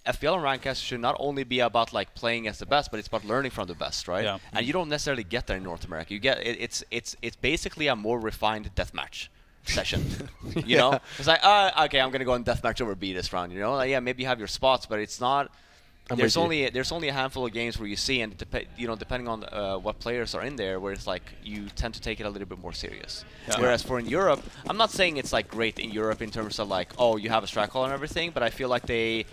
FPL and Rankcast should not only be about like playing as the best, but it's about learning from the best, right? Yeah. And you don't necessarily get that in North America. You get it's basically a more refined deathmatch session. You know, it's like okay, I'm gonna go on deathmatch over B this round. You know, like, yeah, maybe you have your spots, but it's not. There's only a handful of games where you see, and depending on what players are in there, where it's like you tend to take it a little bit more serious. Yeah. Whereas for in Europe, I'm not saying it's like great in Europe in terms of like, oh, you have a strat call and everything, but I feel like they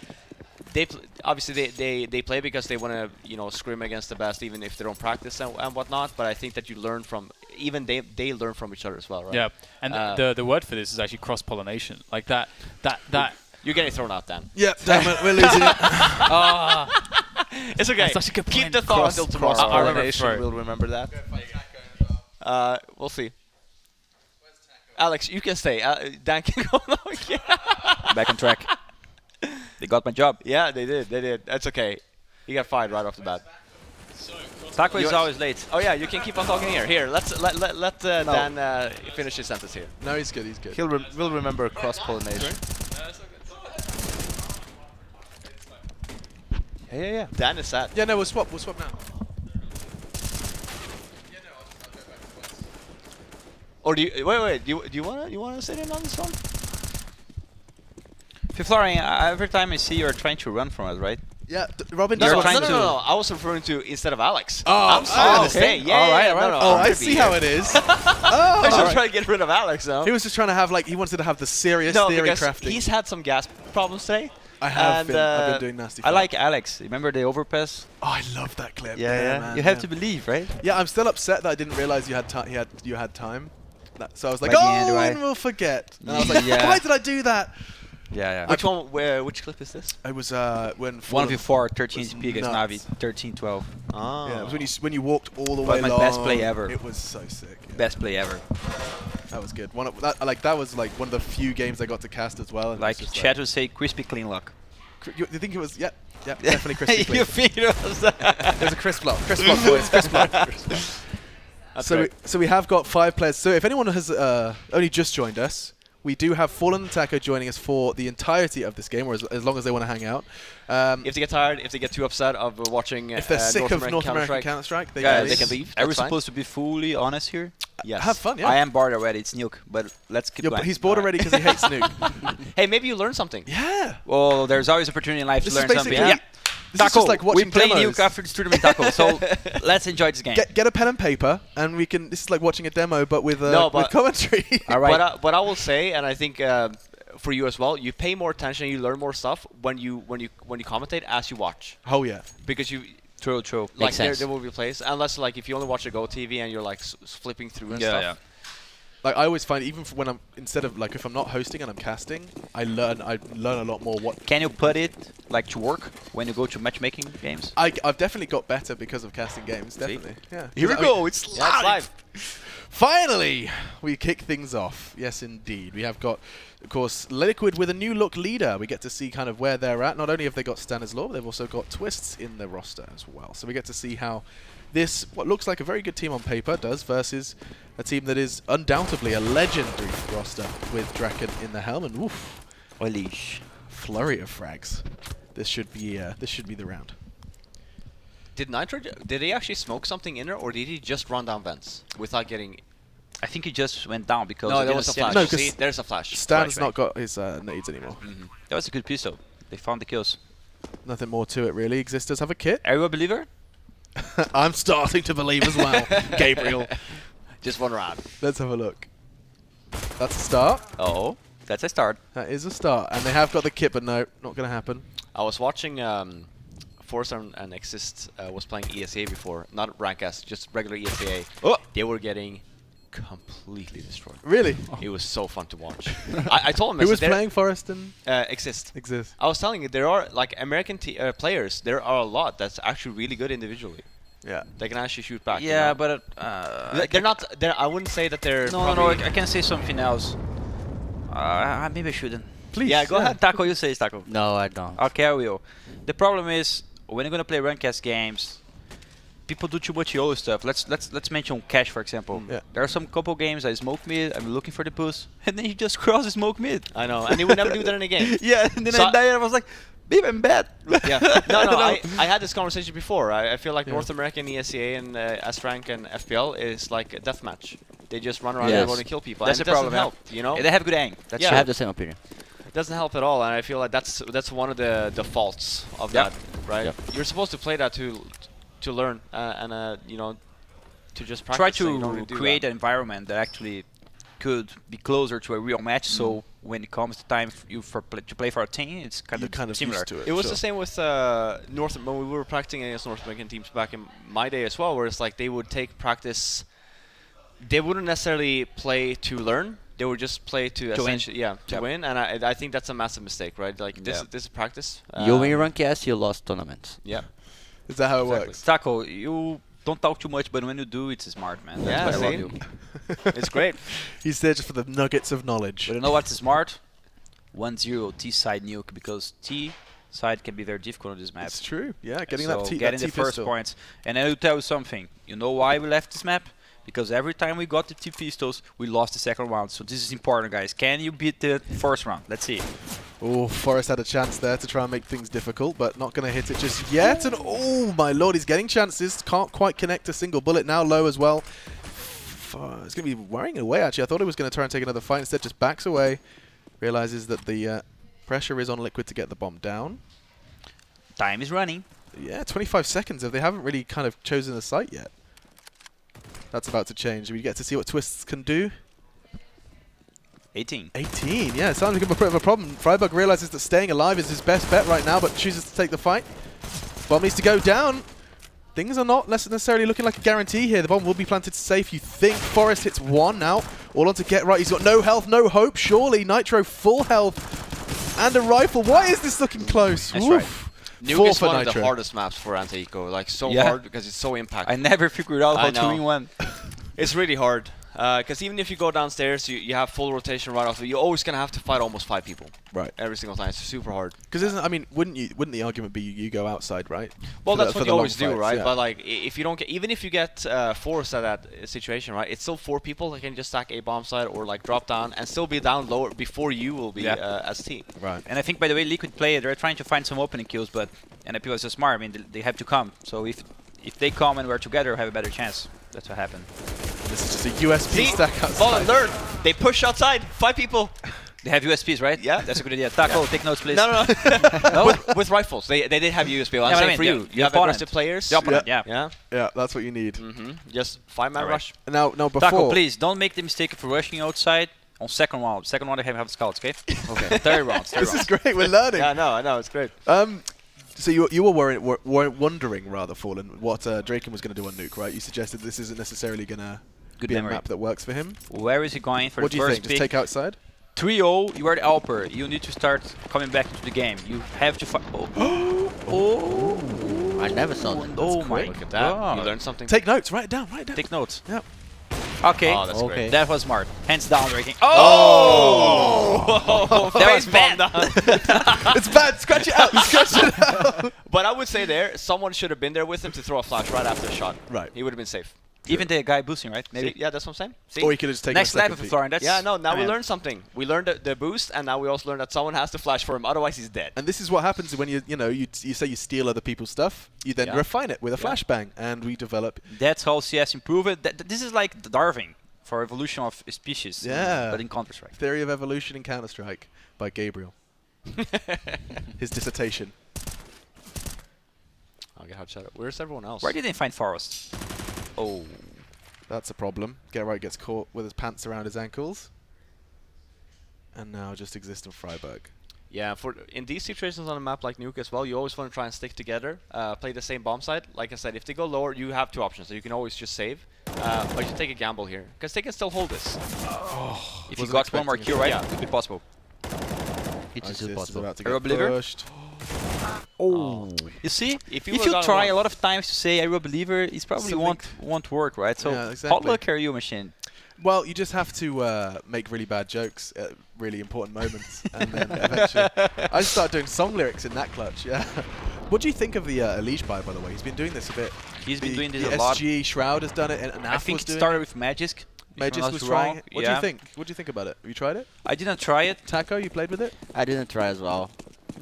obviously they play because they want to scrim against the best, even if they don't practice and whatnot. But I think that you learn from they learn from each other as well, right? Yeah, and the word for this is actually cross pollination, like that. You're getting thrown out, Dan. Yeah, damn it, we're losing it. It's okay. That's such a good Keep point. the thought until tomorrow. Cross-pollination, we'll remember that. We'll see. Alex, you can stay. Dan can go. Back on track. They got my job. Yeah, they did. That's okay. He got fired right off the bat. Taco is always late. Oh yeah, you can keep on talking here. Here, let Dan finish his sentence here. No, he's good. We'll remember cross-pollination. Yeah. Dan is sad. Yeah, no, we'll swap now. Or do you wait? Do you wanna sit in on this one? Fiflari, every time I see you're trying to run from us, right? Yeah, Robin. No, does no. I was referring to instead of Alex. Oh, I'm sorry to say. Yeah, all right. No, Oh, I see how it is. I should try to get rid of Alex, though. He was just trying to have he wanted to have the serious theory crafting. He's had some gas problems today. I've been doing nasty. I like Alex. Remember the overpass? Oh, I love that clip. Yeah. Man, you have to believe, right? Yeah, I'm still upset that I didn't realize you had time. So I was like, right and we'll forget. And I was like, why did I do that? Yeah. Which clip is this? It was when 1v4, 13 TP against Navi, 13-12. Oh. Yeah, it was when you walked all the way my long. best play ever. It was so sick. Yeah. Best play ever. That was good. That was like one of the few games I got to cast as well. Like chat would say, crispy clean lock. You think it was? Yeah, definitely crispy clean. You think it was? There's a crisp block, boys, crisp block. So we have got 5 players. So if anyone has only just joined us, we do have Fallen and Taco joining us for the entirety of this game, or as long as they want to hang out. If they get tired, if they get too upset of watching, if they're sick of North American Counter-Strike, they can leave. Are we supposed to be fully honest here? Yes. Have fun, yeah. I am bored already. It's Nuke, but let's keep going. He's bored already because he hates Nuke. Hey, maybe you learned something. Yeah. Well, there's always opportunity in life to learn something. Yeah. This is just like watching we play demos. Nuke after this tournament, Taco. So let's enjoy this game. Get a pen and paper, and we can. This is like watching a demo, but with commentary. All right. But I will say, and I think for you as well, you pay more attention, you learn more stuff when you commentate as you watch. Oh yeah. Because you. True. Like there will be plays, unless like if you only watch a Go TV and you're like flipping through and stuff. Yeah. Like I always find, even when instead of like if I'm not hosting and I'm casting, I learn a lot more. Can you put it like to work when you go to matchmaking games? I've definitely got better because of casting games. Definitely. See? Yeah. Here we go. It's live. Finally, we kick things off. Yes, indeed. We have got, of course, Liquid with a new look leader. We get to see kind of where they're at. Not only have they got Stanislaw, but they've also got Twists in their roster as well. So we get to see how this, what looks like a very good team on paper, does versus a team that is undoubtedly a legendary roster with Draken in the helm. And woof, flurry of frags. This should be the round. Did Nitro, did he actually smoke something in there, or did he just run down vents without getting... I think he just went down because... No, there was a flash. No, see, there's a flash. Stan's not got his nades anymore. That was a good piece though. They found the kills. Nothing more to it really. Existers have a kit. Are you a believer? I'm starting to believe as well, Gabriel. Just one round. Let's have a look. That's a start. Oh, that's a start. That is a start. And they have got the kit, but no, not going to happen. I was watching... Forza and Exist was playing ESA before, not Rank S, just regular ESA. Oh. They were getting completely destroyed. Really? It was so fun to watch. I told them. Who was playing Forest and Exist? Exist. I was telling you, there are like American players. There are a lot that's actually really good individually. Yeah. They can actually shoot back. Yeah, you know? but they're not. I wouldn't say that they're. No, I can say something else. Maybe I shouldn't. Please. Yeah, go ahead. Taco, you say Taco. No, I don't. Okay, I will. The problem is when you're gonna play ranked games, people do too much YOLO stuff. Let's mention Cash for example. Yeah. There are some couple games I smoke mid, I'm looking for the boost, and then he just cross smoke mid. I know, and he would never do that in a game. Yeah, and then I was like, Even bad. Yeah. No, I had this conversation before. I feel like North American ESEA and S-Rank and FPL is like a deathmatch. They just run around Yes. and go and kill people. That's and the it problem. doesn't help, you know? They have good aim. That's Yeah. I have the same opinion. It doesn't help at all, and I feel like that's one of the faults of Yep. that, right? Yep. You're supposed to play that to learn and you know, to just practice. Try and you don't to really do create that. an environment that actually could be closer to a real match. So when it comes to time to play for a team, it's You're kind of similar. used to it. It was sure. the same with when we were practicing against North American teams back in my day as well, where it's like they would take practice. They wouldn't necessarily play to learn. They would just play to win. essentially, to Yep. win. And I think that's a massive mistake, right? Like this is practice. You win rank S, you lost tournaments. Yeah. Is that how it Exactly. works? Taco, you don't talk too much, but when you do, it's smart, man. Yeah, That's why I see? love you. It's great. He's there just for the nuggets of knowledge. But you know what's smart? 1-0 T side nuke, because T side can be very difficult on this map. It's true. Yeah, getting so that getting T the first pistol. points. And I will tell you something. You know why we left this map? Because every time we got the T pistols, we lost the second round. So this is important, guys. Can you beat the first round? Let's see. Oh, Forrest had a chance there to try and make things difficult, but not going to hit it just yet. And oh, my lord, he's getting chances. Can't quite connect a single bullet. Now low as well. It's going to be worrying away, actually. I thought he was going to try and take another fight. Instead, just backs away. Realizes that the pressure is on Liquid to get the bomb down. Time is running. Yeah, 25 seconds. If they haven't really kind of chosen the site yet. That's about to change. We get to see what Twists can do. 18. 18, yeah, it sounds like a bit of a problem. Freiburg realizes that staying alive is his best bet right now, but chooses to take the fight. Bomb needs to go down. Things are not necessarily looking like a guarantee here. The bomb will be planted safe, you think. Forrest hits one now. All on to get right. He's got no health, no hope. Surely Nitro full health. And a rifle. Why is this looking close? That's Oof. Nuke Four is for one of the Nitro. hardest maps for anti-eco. Like so Yeah. hard because it's so impactful. I never figured out I how to know. win one. It's really hard. Because even if you go downstairs, you have full rotation right off. You're always going to have to fight almost 5 people. Right. Every single time. It's super hard. Because isn't, I mean, wouldn't the argument be you go outside, right? Well, For that's the- what for you the always long do, fights, right? yeah. But like, if you don't get, even if you get forced at that situation, right? It's still 4 people that can just stack a bomb site or like drop down and still be down lower before you will be as team. Right. And I think, by the way, Liquid play, they're trying to find some opening kills, but NiP was so smart. I mean, they have to come. So if they come and we're together, we have a better chance. That's what happened. This is just a USP stack Ball outside. alert! They push outside. 5 people. They have USPs, right? Yeah. That's a good idea. Taco, take notes, please. No. No? with rifles. They did have USB. I'm Yeah, but I saying mean, for the- you. the You have opponent. aggressive players. The opponent, yeah. Yeah. Yeah, that's what you need. Just 5-man Alright. rush. Now, before... Taco, please, don't make the mistake of rushing outside on second round. Second round, they have scouts, okay? Okay. Third round. This is great. We're learning. Yeah, I know. It's great. So you were wondering, rather, Fallen, what Draken was going to do on Nuke, right? You suggested this isn't necessarily going to Good be memory. a map that works for him. Where is he going for What the do you first think? pick? Just take outside? 3-0, you are the helper. You need to start coming back into the game. You have to fight. Oh. I never saw that. Oh my Look at that. god. You learned something. Take notes. Write it down. Write it down. Take notes. Yep. Okay. Oh, that's Okay. great. That was smart. Hands down, Draken. Oh! That was bad. It's bad. Scratch it out. Scratch it out. But I would say there, someone should have been there with him to throw a flash right after the shot. Right. He would have been safe. Even the guy boosting, right? Maybe. See? Yeah, that's what I'm saying. See? Or you could have just taken Next a lap second of the peek. floor, and that's. Yeah, no, now I we mean, learned something. We learned the boost, and now we also learned that someone has to flash for him, otherwise he's dead. And this is what happens when you say you steal other people's stuff. You then Yeah. refine it with a Yeah. flashbang, and we develop. That's how CS improve it. This is like the Darwin for evolution of species. Yeah. But in Counter-Strike. Theory of Evolution in Counter-Strike by Gabriel. His dissertation. I'll get hot shot. Where's everyone else? Where did they find Forest? Oh. That's a problem. Get right gets caught with his pants around his ankles. And now just exists in Freiburg. Yeah, in these situations on a map like Nuke as well, you always want to try and stick together, play the same bomb site. Like I said, if they go lower, you have 2 options. So you can always just save, but you take a gamble here, because they can still hold this. If you Wasn't got one more expecting kill, it. right? Yeah. It could be possible. It is Isis is impossible. about to Are you a get believer? pushed. Oh. You see, If if you you were try down a lot of times to say "I'm a believer," it probably Something- won't work, right? So, Yeah, how exactly. lucky are you, machine? Well, you just have to make really bad jokes at really important moments, and then eventually, I just started doing song lyrics in that clutch. Yeah. What do you think of the Elish buy, by the way? He's been doing this a bit. He's been doing this the a lot. SG Shroud has done it, and I Naf think was it doing started it. with Magisk. if I'm Magisk not was wrong. trying it. What do Yeah. you think? What do you think about it? Have you tried it? I didn't try it. Taco, you played with it? I didn't try as well.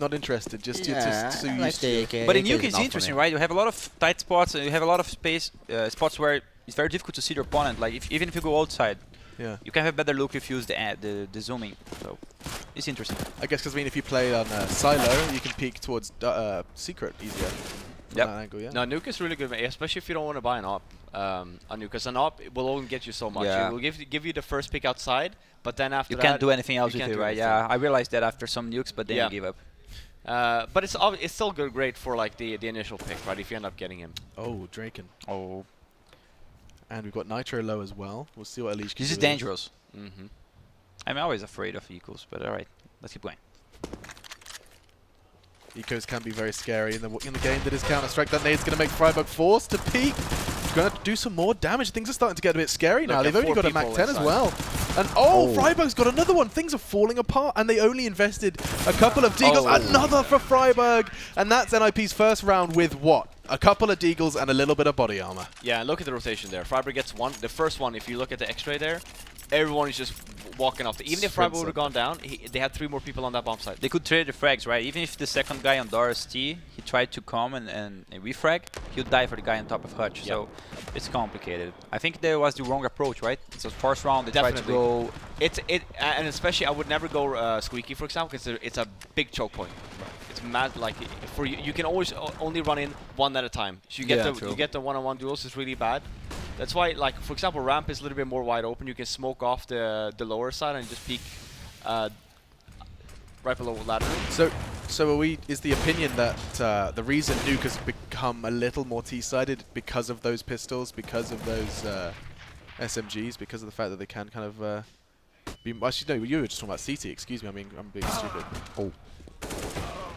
Not interested. Just to Yeah, so I like used the to. AK. But in AK is Nuke, it's enough for interesting, me. right? You have a lot of tight spots, and you have a lot of space, spots where it's very difficult to see your opponent. Like even if you go outside, Yeah. you can have a better look if you use the zooming. So it's interesting. I guess because if you play on Silo, you can peek towards Secret easier. From Yep. that angle, yeah. No, Nuke is really good, especially if you don't want to buy an op. On Nuke, because an op will only get you so much. Yeah. It will give you the first pick outside, but then after You that, can't do anything else you with can't it, do right? anything. Yeah, I realized that after some nukes, but then Yeah. you give up. But it's still good, great for like the initial pick, right? If you end up getting him. Oh, Draken. Oh, And we've got Nitro low as well. We'll see what Elish can this do is with dangerous. Mm-hmm. I'm always afraid of equals, but all right, let's keep going. Ecos can be very scary in the game that is Counter-Strike. That nade's going to make Freiburg forced to peek. Going to do some more damage. Things are starting to get a bit scary now. Look, They've at only 4 got a Mac people 10 as inside. well. And Freiburg's got another one. Things are falling apart, and they only invested a couple of Deagles. Oh. Another for Freiburg, and that's NiP's first round with what? A couple of Deagles and a little bit of body armor. Yeah, and look at the rotation there. Freiburg gets one. The first one, if you look at the X-ray there, everyone is just walking off. Even if Freiburg would have gone down, they had 3 more people on that bomb site. They could trade the frags, right? Even if the second guy on Doris T, he tried to come and refrag, he'll die for the guy on top of Hutch. So it's complicated. I think there was the wrong approach, right? So first round they tried to go. And especially I would never go squeaky, for example, because it's a big choke point. It's mad. Like for you can always only run in one at a time. So you get true. you get the one-on-one duels is really bad. That's why, like for example, ramp is a little bit more wide open. You can smoke off the lower side and just peek right below ladder. So is the opinion that the reason Nuke has become a little more T-sided because of those pistols, because of those SMGs, because of the fact that they can kind of be... Actually, no, you were just talking about CT. Excuse me, I'm being stupid. Oh.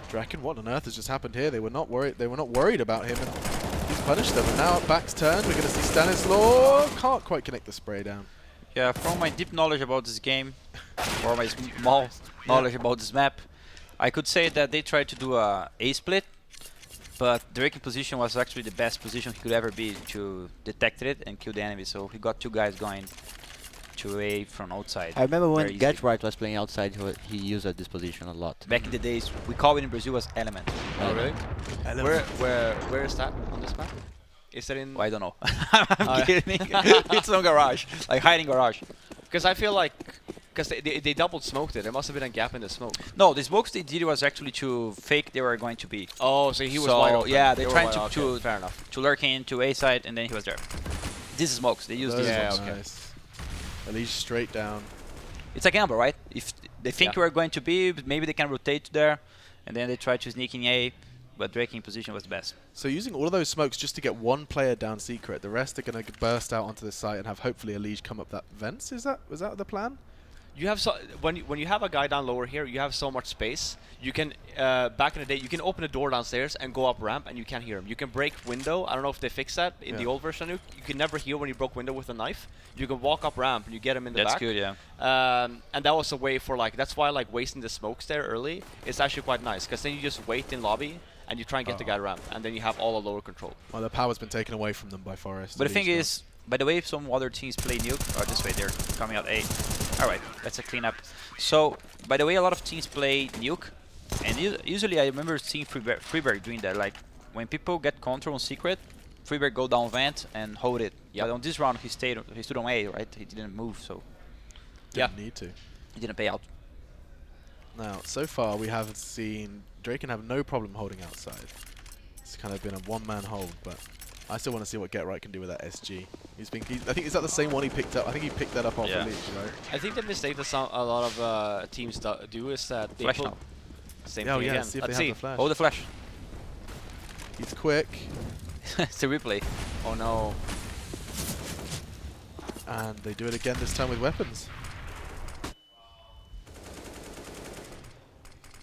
Draken, what on earth has just happened here? They were not worried. They were not worried about him, and he's punished them. And now back's turned. We're going to see Stanislaw can't quite connect the spray down. Yeah, from my deep knowledge about this game, or my small knowledge about this map, I could say that they tried to do a split, but the Draken position was actually the best position he could ever be to detect it and kill the enemy. So he got 2 guys going to A from outside. I remember when very easily. Get Right was playing outside, he used this position a lot. Back in the days, we call it in Brazil as element. Oh really? Where is that on this map? Is that in? Oh, I don't know. I'm kidding. It's on garage, like hiding garage. Because I feel like they double smoked it. There must have been a gap in the smoke. No, the smokes they did was actually to fake they were going to be. Oh, so he was So, wide open. yeah, they were tried wide- to- okay, fair enough. To lurk into A side, and then he was there. This is smokes. They use Those these Yeah, ones, smokes. okay. nice. Elish straight down. It's a gamble, right? If they think Yeah. you are going to B, maybe they can rotate there, and then they try to sneak in A, but Drake in position was the best. So using all of those smokes just to get one player down secret, the rest are going to burst out onto the site and have hopefully Elish come up that vents. Was that the plan? You have when you have a guy down lower here, you have so much space. You can back in the day, you can open a door downstairs and go up ramp, and you can't hear him. You can break window. I don't know if they fixed that in the old version. You could never hear when you broke window with a knife. You can walk up ramp and you get him in the That's back. good, yeah. And that was a way for that's why wasting the smokes there early is actually quite nice, because then you just wait in lobby and you try and get the guy ramp, and then you have all the lower control. Well, the power's been taken away from them by Forest. But the thing Elish is, by the way, if some other teams play Nuke, or this way they're coming out A. Alright, that's a cleanup. So, by the way, a lot of teams play Nuke, and usually I remember seeing Freeberg doing that. Like, when people get control on secret, Freeberg go down vent and hold it. Yep. But on this round, he stood on A, right? He didn't move, so didn't need to. he didn't pay out. Now, so far we have seen Draken have no problem holding outside. It's kind of been a one-man hold, but I still want to see what Get Right can do with that SG. I think is that the same one he picked up? I think he picked that up off Yeah. Elish, right? I think the mistake that a lot of teams do is that they Flash put now. same Oh thing yeah, again. see if Let's they see. have the flash. Hold the flash. He's quick, It's a replay. Oh no. and they do it again this time with weapons.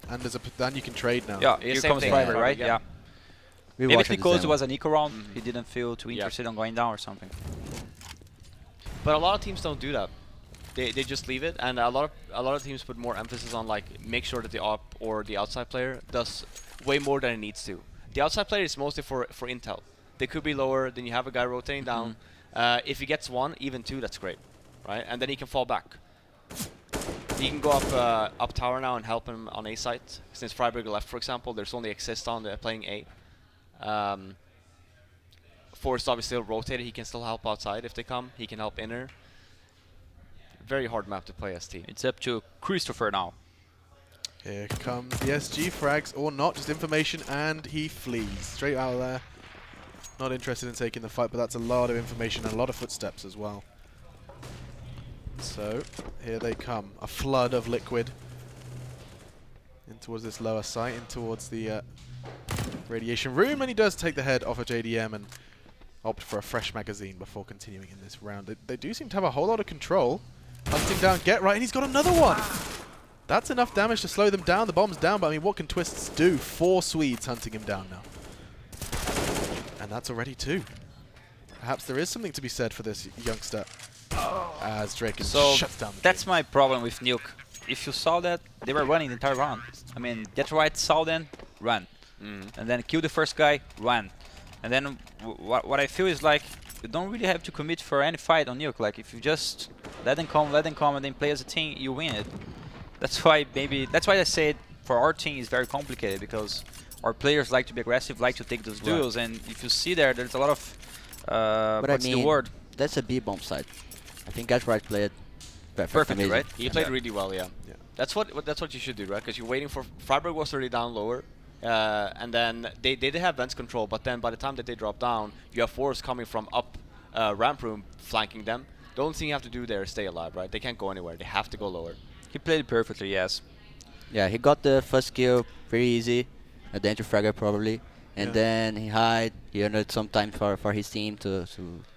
And then you can trade now. Yeah, Yeah, here same comes thing. Fiber, Yeah. right? Yeah. Yeah. We Maybe watched it's the because it demo. was an eco round, he didn't feel too Yeah. interested on going down or something. But a lot of teams don't do that. They just leave it, and a lot of teams put more emphasis on make sure that the op or the outside player does way more than it needs to. The outside player is mostly for intel. They could be lower, then you have a guy rotating down. If he gets 1, even 2, that's great, right? And then he can fall back. He can go up tower now and help him on A site. Since Freiburg left, for example, there's only Exist on playing A. Forrest obviously still rotated. He can still help outside if they come. He can help inner. Very hard map to play ST. It's up to Christopher now. Here comes the SG frags or not, just information, and he flees straight out of there. Not interested in taking the fight, but that's a lot of information and a lot of footsteps as well. So here they come, a flood of liquid in towards this lower site, in towards the radiation room, and he does take the head off of JDM and opt for a fresh magazine before continuing in this round. They do seem to have a whole lot of control. Hunting down Get Right, and he's got another one. That's enough damage to slow them down. The bomb's down, but I mean, what can Twists do? 4 Swedes hunting him down now. And that's already 2. Perhaps there is something to be said for this youngster. As Drake shuts down the that's game. my problem with Nuke. If you saw that, they were running the entire round. I mean, Get Right, saw them, run. And then kill the first guy, run. And then what I feel is like, you don't really have to commit for any fight on Nuke. Like, if you just let them come, and then play as a team, you win it. That's why I say for our team it's very complicated, because our players like to be aggressive, like to take those duels, and if you see there's a lot of what's the word? That's a B bomb side. I think Get Right played Perfectly, right? He played really well, yeah. That's what you should do, right? Because you're waiting for Freiburg was already down lower, and then they did have Vents control, but then by the time that they drop down, you have Force coming from up ramp room flanking them. The only thing you have to do there is stay alive, right? They can't go anywhere. They have to go lower. He played perfectly, yes. Yeah, he got the first kill pretty easy, a danger fragger probably, and then he hide. He earned some time for his team to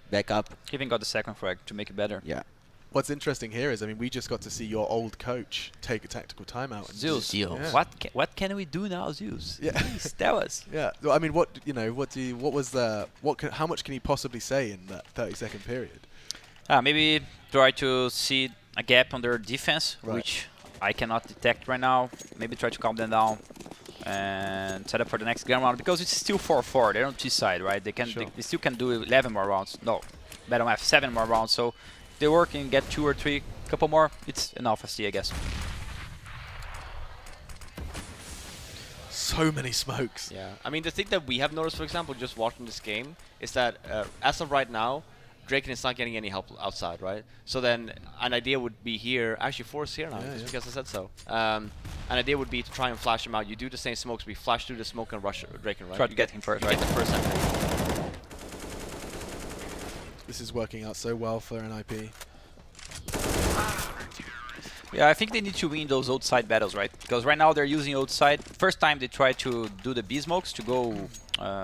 back up. He even got the second frag to make it better. Yeah. What's interesting here is, I mean, we just got to see your old coach take a tactical timeout. And Zeus. Yeah. What can we do now, Zeus? Yeah. Please tell us. Yeah. Well, I mean, how much can he possibly say in that 30-second period? Maybe try to see a gap on their defense, which I cannot detect right now. Maybe try to calm them down and set up for the next gun round, because it's still 4-4. They're on T side, right? They still can do 11 more rounds. No, better have 7 more rounds. So if they work and get 2 or 3, couple more, it's enough, I guess. So many smokes. Yeah. I mean, the thing that we have noticed, for example, just watching this game, is that as of right now, Draken is not getting any help outside, right? So then an idea would be here, actually Force here now, just because I said so. An idea would be to try and flash him out. You do the same smokes, we flash through the smoke and rush Draken, right? Try to get him first, right? Get the first entry. This is working out so well for NiP. Yeah, I think they need to win those outside battles, right? Because right now they're using outside. First time they tried to do the B smokes to go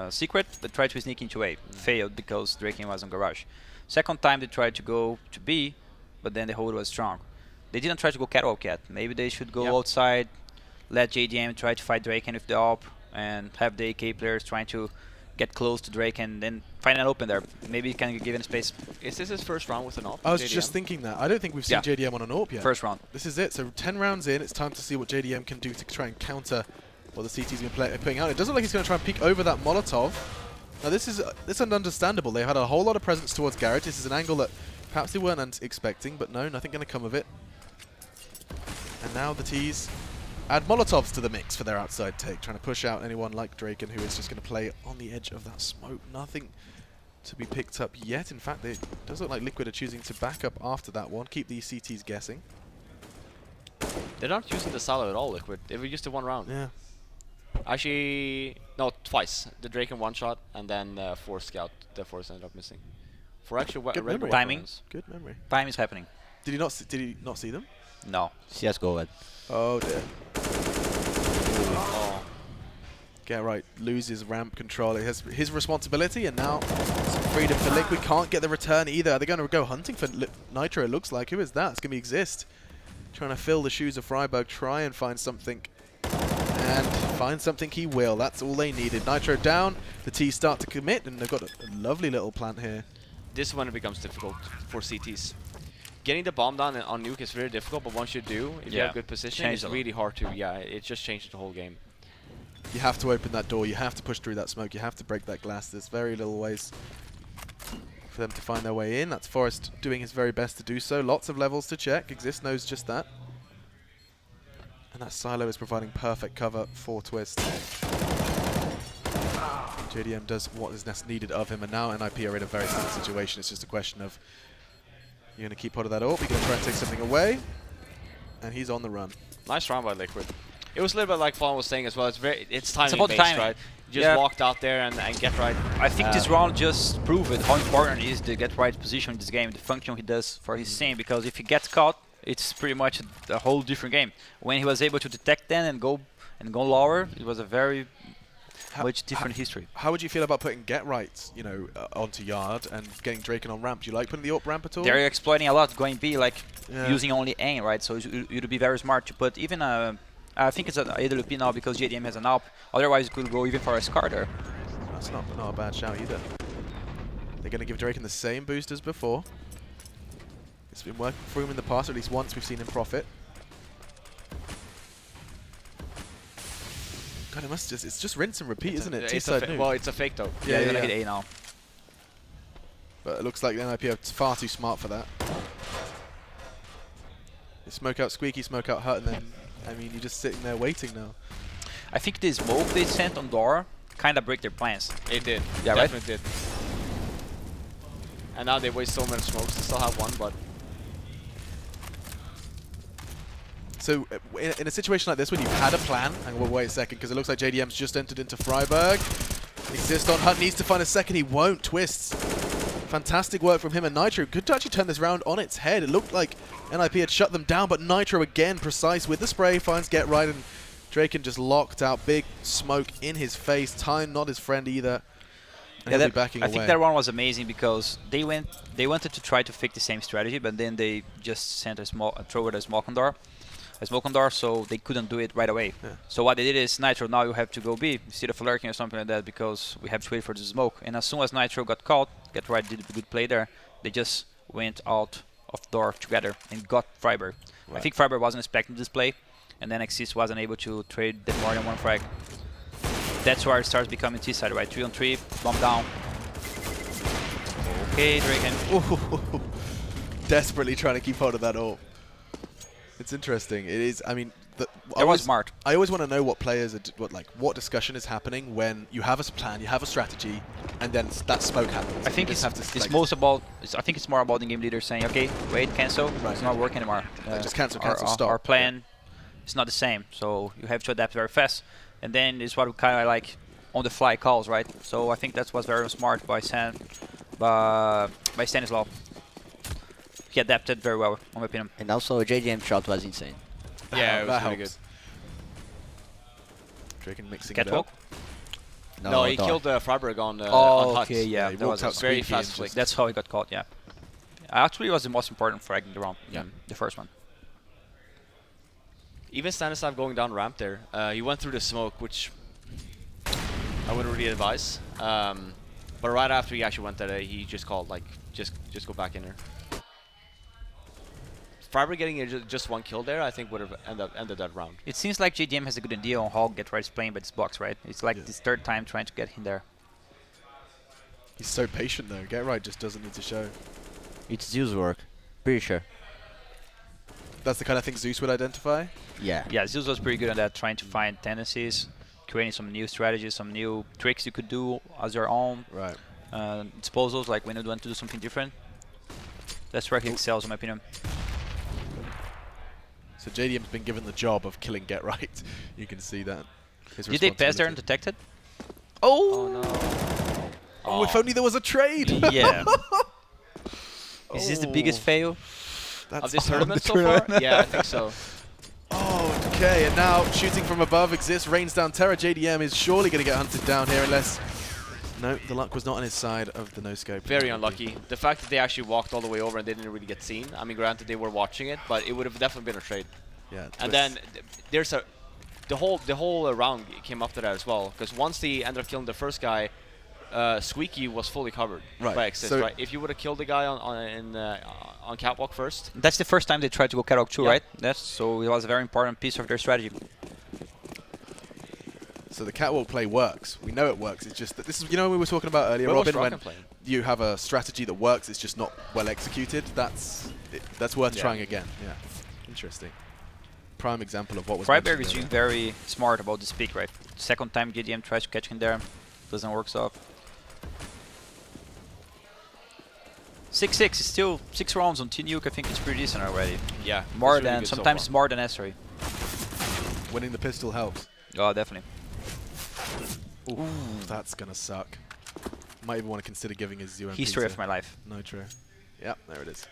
secret, they tried to sneak into A. Failed because Draken was on garage. Second time they tried to go to B, but then the hold was strong. They didn't try to go catwalk yet. Maybe they should go outside, let JDM try to fight Draken with the AWP, and have the AK players trying to get close to Drake and then find an open there. Maybe he can give him space. Is this his first round with an AWP? I was JDM? just thinking that. I don't think we've seen JDM on an AWP yet. First round. This is it. So 10 rounds in, it's time to see what JDM can do to try and counter what the CT's been putting out. It doesn't look like he's going to try and peek over that Molotov. Now this is understandable. They had a whole lot of presence towards Garage. This is an angle that perhaps they weren't expecting, but no, nothing going to come of it. And now the T's add Molotovs to the mix for their outside take, trying to push out anyone like Draken, who is just going to play on the edge of that smoke. Nothing to be picked up yet. In fact, it does look like Liquid are choosing to back up after that one, keep these CTs guessing. They're not using the silo at all, Liquid. They were used to one round. Yeah. Actually, no, twice. The Draken one shot, and then Force Scout. The Force ended up missing. For actually, Good memory. Timing. Good memory. Time is happening. Did he not see them? No. CSGO. Oh dear. Oh. Get right, loses ramp control. It has his responsibility, and now some freedom for Liquid. Can't get the return either. Are they going to go hunting for Nitro? It looks like. Who is that? It's going to be Exist. Trying to fill the shoes of Freiburg. Try and find something. And find something he will. That's all they needed. Nitro down. The T's start to commit, and they've got a lovely little plant here. This is when it becomes difficult for CTs. Getting the bomb down on Nuke is very difficult, but once you do, if you have good positioning, it's really hard to. Yeah, it just changed the whole game. You have to open that door. You have to push through that smoke. You have to break that glass. There's very little ways for them to find their way in. That's Forrest doing his very best to do so. Lots of levels to check. Exist knows just that. And that silo is providing perfect cover for Twist. JDM does what is needed of him, and now NiP are in a very similar situation. It's just a question of, you're going to keep hold of that AWP, you're going to try and take something away, and he's on the run. Nice round by Liquid. It was a little bit like Fawn was saying as well. It's timing about based, timing. right? You just walked out there and get right. I think this round just proved how important it is to get right position in this game, the function he does for his team, because if he gets caught, it's pretty much a whole different game. When he was able to detect them and go lower, it was a very much different history. How would you feel about putting Get Right, you know, onto Yard and getting Draken on ramp? Do you like putting the AWP ramp at all? They're exploiting a lot, going B, like using only aim, right? So it would be very smart to put even a. I think it's an AWP now because JDM has an AWP. Otherwise, it could go even for a Scar there. That's not a bad shout either. They're going to give Draken the same boost as before. It's been working for him in the past, or at least once we've seen him profit. God, it's just rinse and repeat, isn't it? Well, it's a fake though. Yeah, you're gonna hit A now. But it looks like the NiP are far too smart for that. They smoke out Squeaky, smoke out Hut, and then, I mean, you're just sitting there waiting now. I think the smoke they sent on door kind of break their plans. It did. Yeah, Definitely did. And now they waste so many smokes. They still have one, but... So, in a situation like this, when you've had a plan, and we'll wait a second, because it looks like JDM's just entered into Freiburg. Exist on Hunt needs to find a second. He won't. Twists. Fantastic work from him and Nitro. Good to actually turn this round on its head. It looked like NiP had shut them down, but Nitro again, precise with the spray, finds Get Right, and Draken just locked out. Big smoke in his face. Time not his friend either. And he'll be backing away. I think that one was amazing because they wanted to try to fake the same strategy, but then they just sent a throw with a smoke on door, so they couldn't do it right away. Yeah. So what they did is, Nitro, now you have to go B instead of lurking or something like that because we have to wait for the smoke. And as soon as Nitro got caught, Get Right did a good play there. They just went out of door together and got Freiburg. Right. I think Freiburg wasn't expecting this play, and then Exist wasn't able to trade that more than one frag. That's where it starts becoming T-side, right? 3 on 3, bomb down. Okay, Draken. Ooh, desperately trying to keep hold of that AWP. It's interesting. It is. I mean, That was smart. I always want to know what players are, what discussion is happening when you have a plan, you have a strategy, and then that smoke happens. I think it's more about the game leader saying, okay, wait, cancel. Right. It's not working anymore. Just cancel, stop. Our plan is not the same, so you have to adapt very fast. And then it's what we kind of like on the fly calls, right? So I think that was very smart by Stanislaw. He adapted very well, in my opinion. And also, JDM shot was insane. Yeah, it was that really helps. good. Draken mixing Catwalk? it No, he door. killed Freiburg on Oh, Hut. okay, yeah. he That walked was out very Squeaky fast and flick. just- That's how he got caught, yeah. Actually, it was the most important frag in the round. Yeah. The first one. Even Stanislav going down ramp there, he went through the smoke, which I wouldn't really advise. But right after he actually went there, he just called, like, just go back in there. Freiburg getting just one kill there, I think would have ended that round. It seems like JDM has a good idea on how Get Right is playing by this box, right? It's like this third time trying to get him there. He's so patient though. Get Right just doesn't need to show. It's Zeus work. Pretty sure. That's the kind of thing Zeus would identify. Yeah. Yeah, Zeus was pretty good at that, trying to find tendencies, creating some new strategies, some new tricks you could do as your own. Right. Disposals, like when you want to do something different. That's where he excels, in my opinion. So JDM's been given the job of killing Get Right. You can see that. His Did they pass there responsibility. undetected? Oh no. Oh, if only there was a trade! Yeah. Is this the biggest fail? That's Of this tournament so far? Yeah, I think so. Oh, okay, and now shooting from above exists, rains down terror. JDM is surely going to get hunted down here unless... No, the luck was not on his side of the no-scope. Very unlucky. The fact that they actually walked all the way over and they didn't really get seen. I mean, granted, they were watching it, but it would have definitely been a trade. Yeah, And then there's the whole round came up to that as well. Because once they ended up killing the first guy, Squeaky was fully covered by Exist, so right? If you would have killed the guy on Catwalk first, That's the first time they tried to go Catwalk 2, Yeah. right? So it was a very important piece of their strategy. So the catwalk play works. We know it works. It's just that this is, you know, we were talking about earlier, Where was Robin, when Rocket playing? you have a strategy that works, it's just not well executed. That's worth Yeah. trying again. Yeah, interesting. prime example of what was mentioned Freiberg is earlier. doing very smart about this pick, right? Second time JDM tries to catch him there, doesn't work so. 6-6 is still 6 rounds on Nuke. I think it's pretty decent already. Yeah. More it's really than good so sometimes far. more than necessary. Winning the pistol helps. Oh, definitely. Ooh, that's gonna suck. Might even want to consider giving his UMP History to of my life. Nitro. Yep, there it is.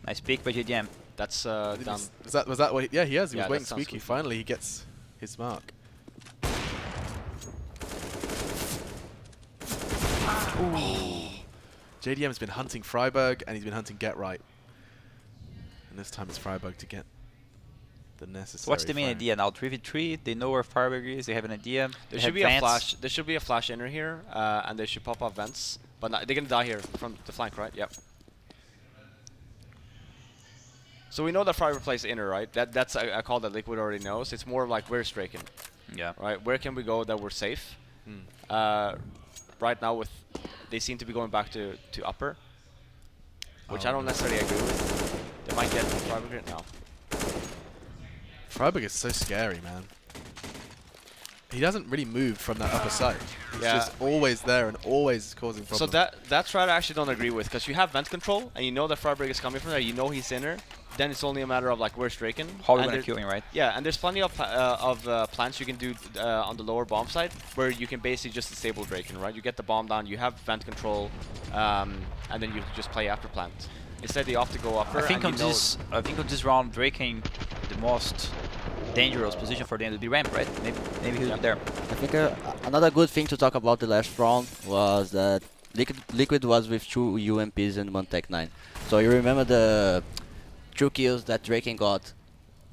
Nice pick by JDM. That's Did done. was that what? Yeah, he has. He Yeah, was that waiting sounds squeaky. squeaky. Finally, he gets his mark. JDM has been hunting Freiberg and he's been hunting Get Right. And this time it's Freiberg to get the necessary. What's the main frame. idea now? 3v3, they know where Freiberg is, they have an idea. There they should have be a vents. flash. There should be a flash inner here, and they should pop off vents. But they're gonna die here from the flank, right? Yep. So we know that Freiberg plays inner, right? That's a call that Liquid already knows. It's more like where's Draken, Yeah. right? Where can we go that we're safe? Hmm. Right now, they seem to be going back to upper, which Oh, I don't no. necessarily agree with. They might get Freiberg here now. Freiberg is so scary, man. He doesn't really move from that upper side. He's Yeah. just always there and always causing problems. So that's right. I actually don't agree with, because you have vent control and you know that Freiberg is coming from there. You know he's inner. Then it's only a matter of like where's Draken. How are we And gonna there- kill him, right? Yeah, and there's plenty of plans you can do on the lower bomb side where you can basically just disable Draken, right? You get the bomb down, you have vent control, and then you just play after plant. Instead, they opt to go upper. I think and on you know this round, Draken, the most dangerous position for them would be ramp, right? Maybe he'll Yeah. be there. I think another good thing to talk about the last round was that Liquid was with 2 UMPs and 1 Tech 9. So you remember the 2 kills that Draken got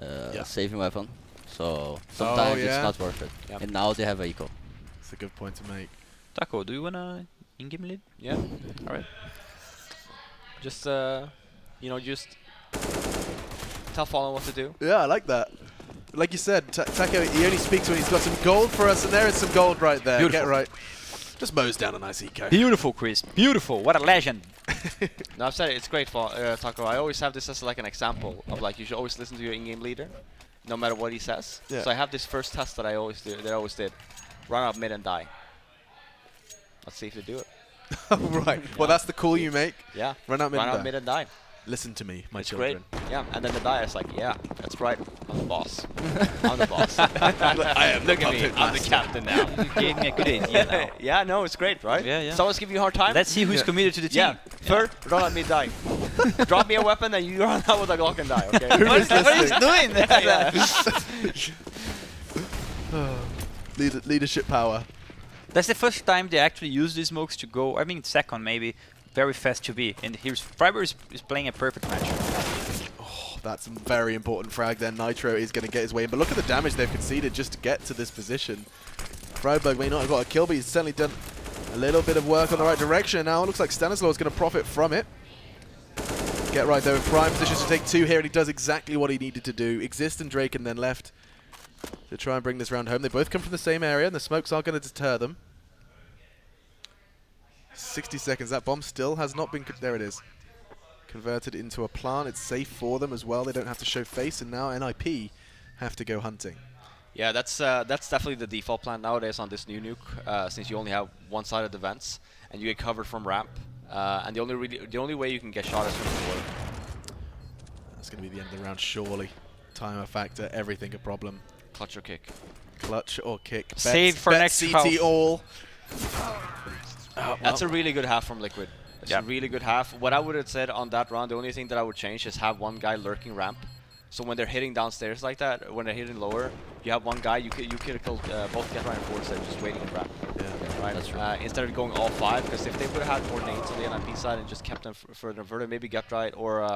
Yeah. saving weapon. So sometimes yeah. it's not worth it. Yep. And now they have a eco. It's a good point to make. Taco, do you wanna in-game lead? Yeah. All right. Just just tell Fallen what to do. Yeah, I like that. Like you said, Taco, he only speaks when he's got some gold for us, and there is some gold right there. Beautiful. Get right. Just mows down a nice eco. Beautiful, Chris. Beautiful. What a legend. No, I've said it. It's great, Taco. I always have this as like an example of like you should always listen to your in-game leader, no matter what he says. Yeah. So I have this first test that I always did. Run out mid and die. Let's see if they do it. Right. Well, that's the call you make. Yeah. Run out mid and die. mid and die. Listen to me, my It's children. great. Yeah. And then the die is like, yeah, that's right. I'm the boss. I'm the boss. I am the Look at me. puppet I'm the master. captain now. You gave me a good idea now. Yeah, no, it's great, right? Yeah, yeah. Someone's giving you a hard time. Let's see who's Yeah. committed to the team. Yeah. Fur, run at me, die. Drop me a weapon and you run out with a Glock and die, okay? Who is What are you listening? doing? Leadership power. That's the first time they actually use these smokes to go, I mean, second maybe, very fast to B. And here's Freiberg is playing a perfect match. That's a very important frag then. Nitro is going to get his way in. But look at the damage they've conceded just to get to this position. Freiberg may not have got a kill, but he's certainly done a little bit of work on the right direction. Now it looks like Stanislaw is going to profit from it. Get right there in prime positions to take 2 here, and he does exactly what he needed to do. Exist and Drake and then left to try and bring this round home. They both come from the same area, and the smokes are going to deter them. 60 seconds. That bomb still has not been... There it is. Converted into a plant. It's safe for them as well. They don't have to show face, and now NiP have to go hunting. Yeah, that's definitely the default plan nowadays on this new nuke, since you only have one side of the vents and you get covered from ramp, and the only way you can get shot is from the wood. That's going to be the end of the round, surely. Timer factor, everything a problem. Clutch or kick. Clutch or kick. Save for bet next CT half. all. That's a really good half from Liquid. It's Yeah. a really good half. What I would have said on that round, the only thing that I would change is have one guy lurking ramp. So when they're hitting downstairs like that, when they're hitting lower, you have one guy, you could have killed both Get Right and Forward instead of just waiting in ramp. Yeah. Right? That's true. Instead of going all 5, because if they would have had more nades on the NiP side and just kept them further inverted, maybe Get Right or...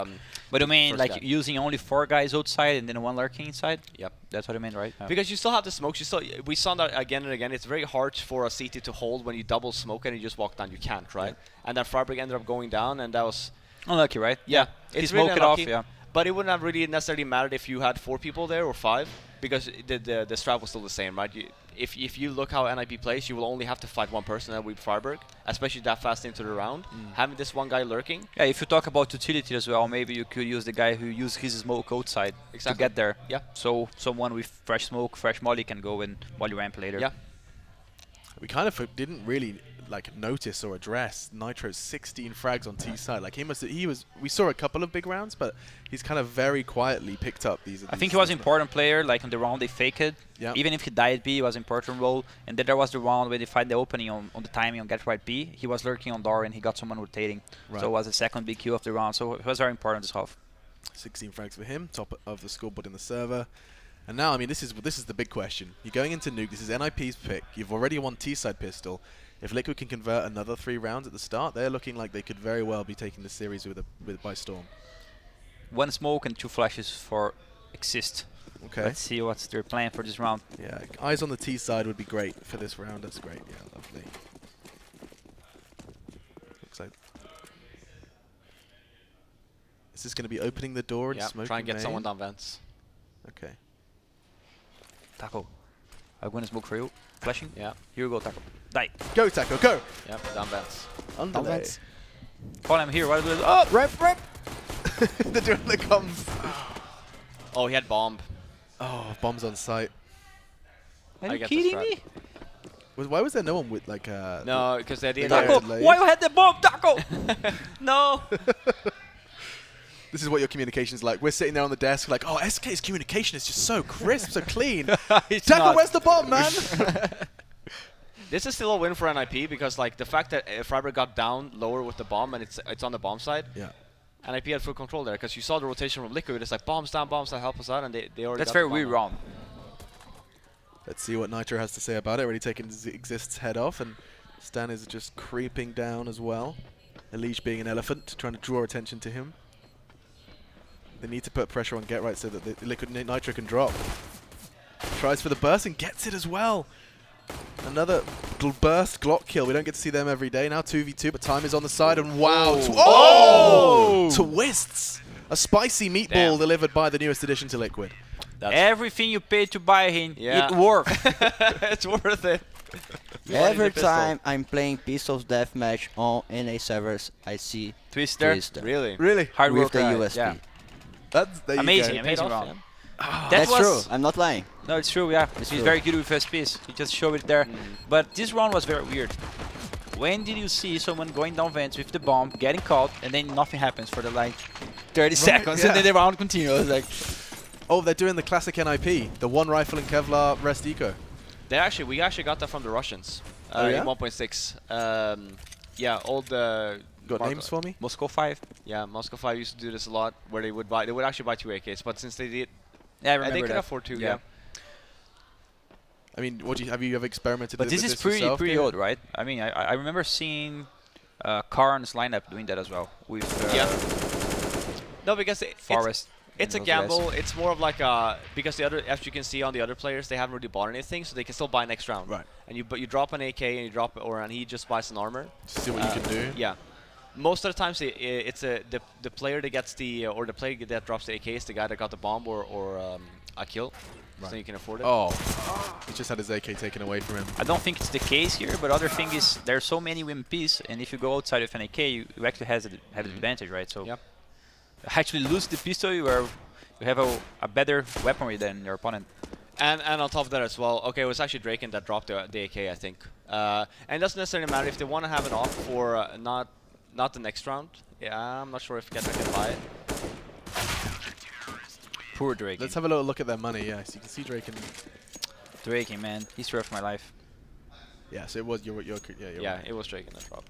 But I mean, first like guy. using only 4 guys outside and then 1 lurking inside? Yep. That's what I mean, right? Because you still have the smokes. We saw that again and again. It's very hard for a CT to hold when you double smoke and you just walk down. You can't, right? And then Freiberg ended up going down, and that was... Unlucky, right? Yeah, He it's smoked really it off, unlucky, yeah. But it wouldn't have really necessarily mattered if you had 4 people there or 5, because the strat was still the same, right? If you look how NiP plays, you will only have to fight one person. That would be Freiburg, especially that fast into the round. Having this one guy lurking. Yeah, if you talk about utility as well, maybe you could use the guy who used his smoke outside to get there. Yeah. So someone with fresh smoke, fresh molly can go and molly ramp later. Yeah. We kind of didn't really like notice or address Nitro's 16 frags on T side. Like we saw a couple of big rounds, but he's kind of very quietly picked up these. I think he was an important player. Like on the round they faked it. Yeah. Even if he died B, he was an important role. And then there was the round where they find the opening on the timing on get right B. He was lurking on door and he got someone rotating. Right. So it was the second big kill of the round. So it was very important this half. 16 frags for him, top of the scoreboard in the server. And now, I mean, this is the big question. You're going into Nuke. This is NiP's pick. You've already won T-side pistol. If Liquid can convert another 3 rounds at the start, they're looking like they could very well be taking the series by storm. 1 smoke and 2 flashes for Exist. Okay. Let's see what's their plan for this round. Yeah, eyes on the T side would be great for this round. That's great. Yeah, lovely. Looks like. Is this going to be opening the door and Yeah. smoking Try and get main? someone down vents. Okay. Taco, I'm gonna smoke for you. Flashing. Yeah. Here you go, Taco. Die. Go, Taco, go! Yep. Down vents. Underlay. vents. Call him here. What do we Oh! Rep. They're doing the comms. Oh, he had bomb. Oh, bombs on site. Are I you get the kidding strat. me? Why was there no one with like No, because the idea. Taco. Taco, delayed. why you had the bomb, Taco? No. This is what your communication's like. We're sitting there on the desk like, oh, SK's communication is just so crisp, so clean. It's Taco, not. where's the bomb, man? This is still a win for NiP because like the fact that Freiburg got down lower with the bomb and it's on the bomb side. Yeah. NiP had full control there because you saw the rotation from Liquid. It's like bombs down, help us out, and they already. That's got very the bomb weird out. round. Let's see what Nitro has to say about it. Already taken Exist's head off, and Stan is just creeping down as well. Elige being an elephant, trying to draw attention to him. They need to put pressure on Get Right so that the Liquid Nitro can drop. Tries for the burst and gets it as well. Another burst Glock kill. We don't get to see them every day now. 2v2, but time is on the side, and wow. Twists! A spicy meatball Damn. delivered by the newest addition to Liquid. That's Everything you paid to buy him, Yeah. it worked. it's worth it. Every time I'm playing Pistols Deathmatch on NA servers, I see Twister. Twister. Really? Really? Hard With work the guy. USP. Yeah. There you Amazing, go. amazing Paid off, round. yeah. That That's was true. I'm not lying. No, it's true, yeah. He's true. very good with SPs. He just showed it there. But this round was very weird. When did you see someone going down vents with the bomb, getting caught, and then nothing happens for the like 30 seconds, yeah. and then the round continues? Like, Oh, they're doing the classic NiP, the one rifle and Kevlar rest eco. We actually got that from the Russians. Oh, yeah? In 1.6. Yeah, all the. Got names for me? Moscow 5. Yeah, Moscow 5 used to do this a lot, where they would actually buy 2 AKs, but since they did, Yeah, I they remember could that. afford 2. Yeah. Yeah. I mean, have you ever experimented But with this is yourself, pretty Gabriel? old, right? I mean, I remember seeing Karn's lineup doing that as well with Yeah. No, because Forest. it's a and those guys. gamble. It's more of like because as you can see on the other players, they haven't really bought anything, so they can still buy next round. Right. And you drop an AK and you drop and he just buys an armor. See what you can do. Yeah. Most of the times it's the player that gets or the player that drops the AK is the guy that got the bomb or a kill. Right. So you can afford it. Oh, he just had his AK taken away from him. I don't think it's the case here, but other thing is there's so many WMPs, and if you go outside with an AK, you actually have the advantage, right? So Yep. actually lose the pistol, you have a better weaponry than your opponent. And on top of that as well, okay, it was actually Draken that dropped the AK, I think. And it doesn't necessarily matter if they want to have it off for not the next round. Yeah, I'm not sure if Getra can buy it. Poor Drake. Let's have a little look at their money. Yeah, so you can see Drake and Drake, man, he's worth my life. yeah. So it was you're Yeah, right. it was Draken that dropped.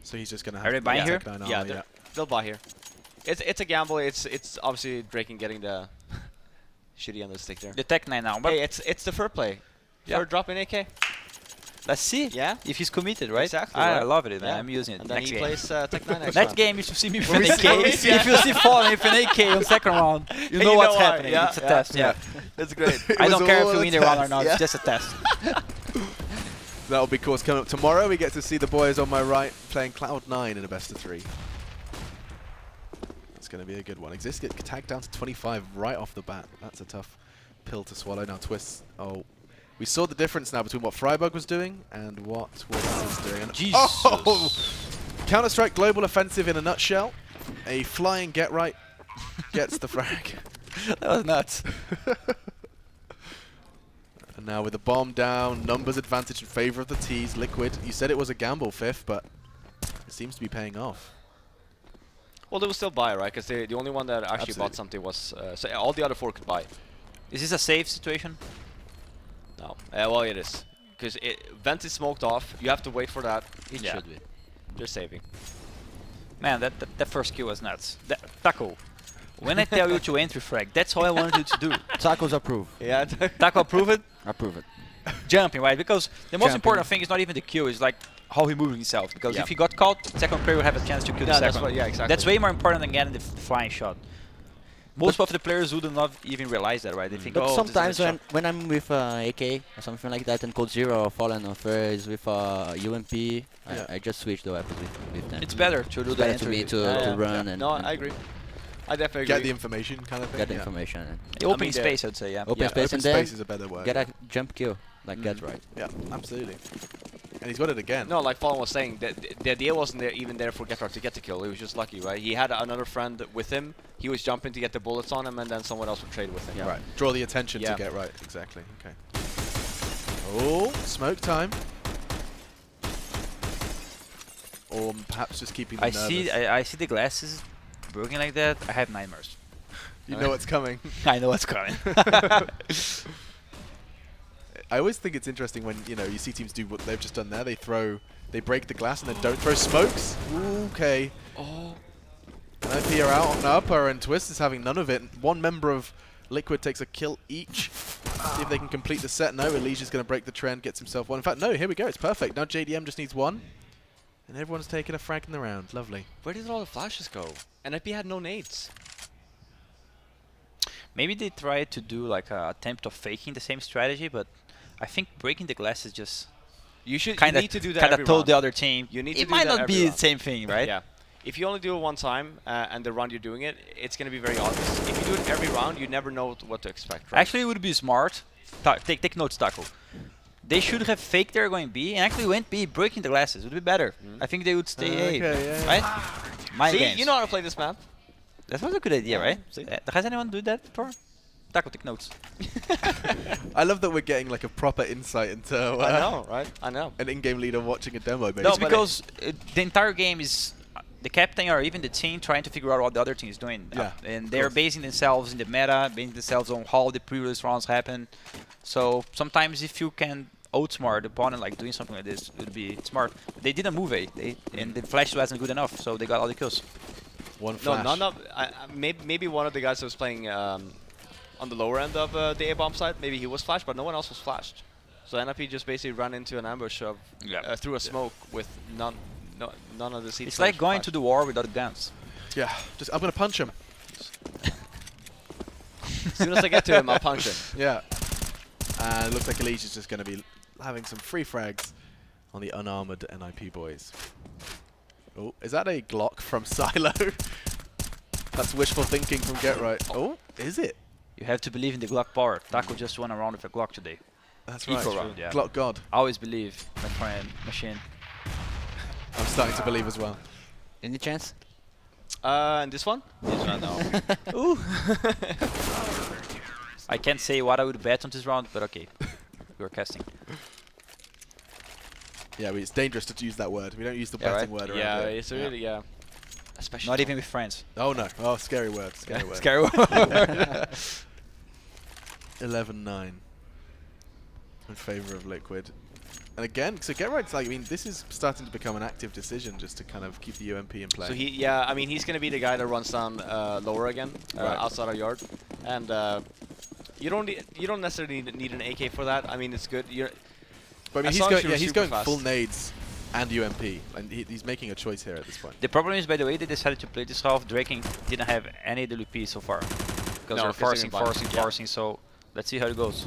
So he's just gonna Are have they to buying buy here? Tech 9 Yeah, armor, they'll buy here. It's a gamble. It's obviously Draken getting the shitty on the stick there. The Tech 9 now, but Hey, it's the first play. Yeah. Third drop in AK. let's see. Yeah. If he's committed, right? Exactly, I right. love it, man. Yeah. I'm using it. And then next he game. plays Tech 9 next Next round. game, if you see me with When an we AK, see- if you see falling with an AK on second round, you know You what's know why, happening. yeah, It's a yeah, test. yeah. Yeah. That's great. I was don't care if all you a win the round or test, not. yeah. It's just a test. That'll be, of course, coming up tomorrow. We get to see the boys on my right playing Cloud9 in a best of 3. That's going to be a good one. Exist get tagged down to 25 right off the bat. That's a tough pill to swallow. Now Twist. Oh, we saw the difference now between what Freiburg was doing and what Twist is doing. And Jesus. oh! Counter-Strike Global Offensive in a nutshell. A flying get right gets the frag. That was nuts. And now with the bomb down, numbers advantage in favor of the T's. Liquid, you said it was a gamble, Fifth, but it seems to be paying off. Well, they will still buy, right? Because the only one that actually bought something was... so all the other 4 could buy. Is this a safe situation? No. Well, it is. Because Vent is smoked off. You have to wait for that. It should be. They're saving. Man, that first kill was nuts. Taco. When I tell you to entry frag, that's all I wanted you to do. Tacos approve. Yeah. Taco approve it. Approve it. Jumping, right? Because the most Jumping. important thing is not even the kill, it's like how he moved himself. Because if he got caught, second player would have a chance to kill the That's second. exactly. That's way more important than getting the flying shot. Most of the players would not even realize that, right? They think, But oh, this is sometimes a shot. when I'm with AK or something like that and Code Zero or Fallen or Frizz with UMP, I just switch the weapons with them. It's better to do It's that better to me entry. to run and No, I agree. I definitely Get agree. the information kind of thing. get the information. And Open I mean, space, I'd say, yeah. open Yeah, space Open and then space is a better word. get a jump kill. Like get right. Yeah, absolutely. And he's got it again. No, like Fallen was saying, the idea wasn't even there for Getrag to get the kill. He was just lucky, right? He had another friend with him. He was jumping to get the bullets on him, and then someone else would trade with him. Yeah. Right. Draw the attention Yeah. to get right. Exactly. Okay. Oh, smoke time. Or perhaps just keeping them nervous. I see the glasses broken like that. I have nightmares. You know what's coming. I know what's coming. I always think it's interesting when you see teams do what they've just done there. They break the glass and then don't throw smokes. Ooh, okay. Oh. NiP are out on upper and Twist is having none of it. One member of Liquid takes a kill each. See if they can complete the set. No, Elijah's going to break the trend, gets himself one. In fact, no, here we go. It's perfect. Now JDM just needs one. And everyone's taking a frag in the round. Lovely. Where did all the flashes go? NiP had no nades. Maybe they tried to do like a attempt of faking the same strategy, but I think breaking the glass is just You should kind you need to do that of every told round. the other team. You need to it do might that not every be the round. same thing, right? Yeah. If you only do it one time and the round you're doing it, it's going to be very obvious. If you do it every round, you never know what to expect. Right? Actually, it would be smart. Take notes, Taco. They should have faked they're going B and actually went B, breaking the glasses. It would be better. I think they would stay A. Okay, yeah. Right? My See, games. you know how to play this map. That was a good idea, Yeah, right? see? Has anyone do that before? Taco, take notes. I love that we're getting like a proper insight into I know, right? I know. an in-game leader watching a demo, basically. No, but because the entire game is the captain or even the team trying to figure out what the other team is doing. Yeah, And of they're course. basing themselves in the meta, basing themselves on how the previous rounds happen. So sometimes if you can outsmart the opponent like doing something like this, it would be smart. They didn't move A, and the flash wasn't good enough, so they got all the kills. One No, flash. none of. Maybe one of the guys that was playing on the lower end of the A-bomb side, maybe he was flashed, but no one else was flashed. So NiP just basically ran into an ambush of through a smoke with none of the seats. It's like going to the war without guns. Yeah, I'm going to punch him. As soon as I get to him, I'll punch him. Yeah. And it looks like Elijah's just going to be having some free frags on the unarmored NiP boys. Oh, is that a Glock from Silo? That's wishful thinking from Get Right. Oh, is it? You have to believe in the Glock power. Taco just won a round with a Glock today. That's Equal right. round, yeah. Glock God. Always believe, my friend, machine. I'm starting to believe as well. Any chance? And this one? This round, no. Ooh. I can't say what I would bet on this round, but okay. We're casting. Yeah, it's dangerous to use that word. We don't use the Yeah, betting right? word around Yeah, here. it's really especially Not even with friends. Oh no. Oh, scary word. Scary word. Scary one. 11-9 in favor of Liquid. And again, so Get Right's like, I mean, this is starting to become an active decision just to kind of keep the UMP in play. So I mean, he's gonna be the guy that runs down lower again, Right. outside our yard, and you don't necessarily need an AK for that. I mean, it's good. But I mean, as he's long as going, you're he's super going fast. full nades and UMP, and he's making a choice here at this point. The problem is, by the way, they decided to play this half. Draking didn't have any WP so far. Because No, they're 'cause they're forcing, gonna buy. forcing. So let's see how it goes.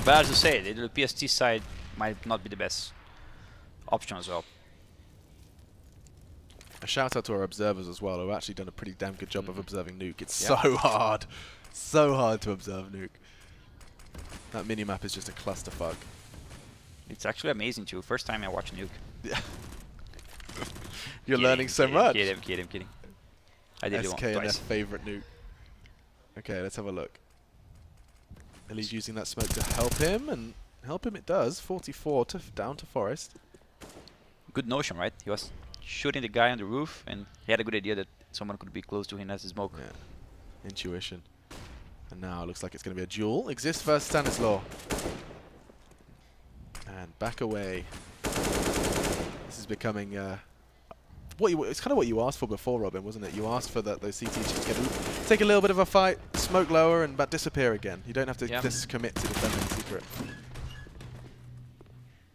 But as you say, the WPST side might not be the best option as well. A shout out to our observers as well, who have actually done a pretty damn good job of observing Nuke. It's Yeah. so hard. So hard to observe, Nuke. That minimap is just a clusterfuck. It's actually amazing too. First time I watch Nuke. Yeah. You're learning so much. Kidding. I did it SK and their twice. favorite Nuke. Okay, let's have a look. Ellie's using that smoke to help him, and help him it does. 44 to down to Forest. Good notion, right? He was shooting the guy on the roof, and he had a good idea that someone could be close to him as a smoke. Yeah. Intuition. And now it looks like it's going to be a duel. Exist versus Stanislaw. And back away. This is becoming it's kind of what you asked for before, Robin, wasn't it? You asked for those CT to take a little bit of a fight, smoke lower, and but disappear again. You don't have to just commit to defending secret.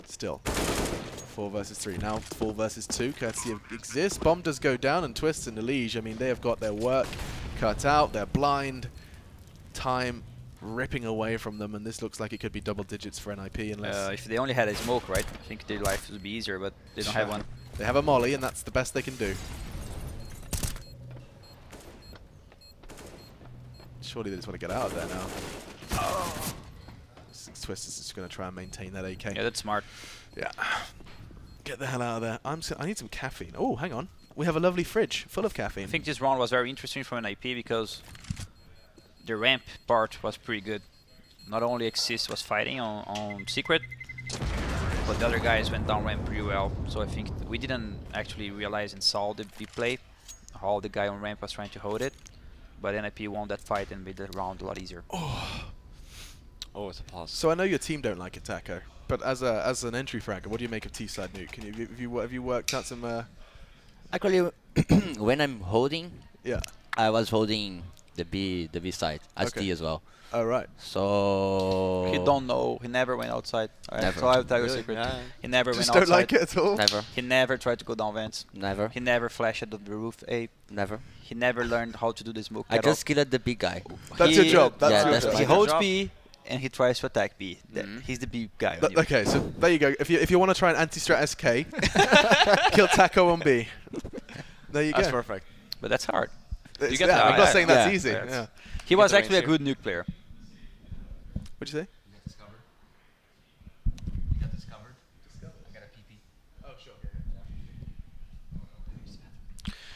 Still, 4 versus 3. Now 4 versus 2, courtesy of Exist. Bomb does go down, and Twists and Elige, I mean, they have got their work cut out. They're blind. Time ripping away from them, and this looks like it could be double digits for NiP unless... if they only had a smoke, right? I think their life would be easier, but they don't have one. They have a molly, and that's the best they can do. Surely they just want to get out of there now. Oh. Twist is just going to try and maintain that AK. Yeah, that's smart. Yeah. Get the hell out of there. I need some caffeine. Oh, hang on. We have a lovely fridge full of caffeine. I think this round was very interesting for NiP because the ramp part was pretty good. Not only Exist was fighting on Secret, but the other guys went down ramp pretty well. So I think we didn't actually realize and saw the play how the guy on ramp was trying to hold it. But NiP won that fight and made the round a lot easier. Oh, it's a pause. So I know your team don't like Epitácio, but as an entry fragger, what do you make of T-side Nuke? Can have you worked out some? Actually, when I'm holding, Yeah. I was holding the B side as Okay. T as well. Oh right. So He don't know. He never went outside. Never. So I'll tell you a Really? secret. Yeah. He never Just went don't outside. like it at all. never, He never tried to go down vents. never, He never flashed at the roof A. never. He never learned how to do the smoke I at all. just killed the big guy. That's your job. That's Yeah, your that's job. my He job. holds B and he tries to attack B. Mhm. He's the B guy. Th okay, so there you go. If you want to try an anti-strat SK, kill Taco on B. There you That's go. perfect. But that's hard. It's- get yeah, that I'm not right. saying that's Yeah. easy. Yeah. Yeah. He You was get the actually a range good Nuke player. What'd you say?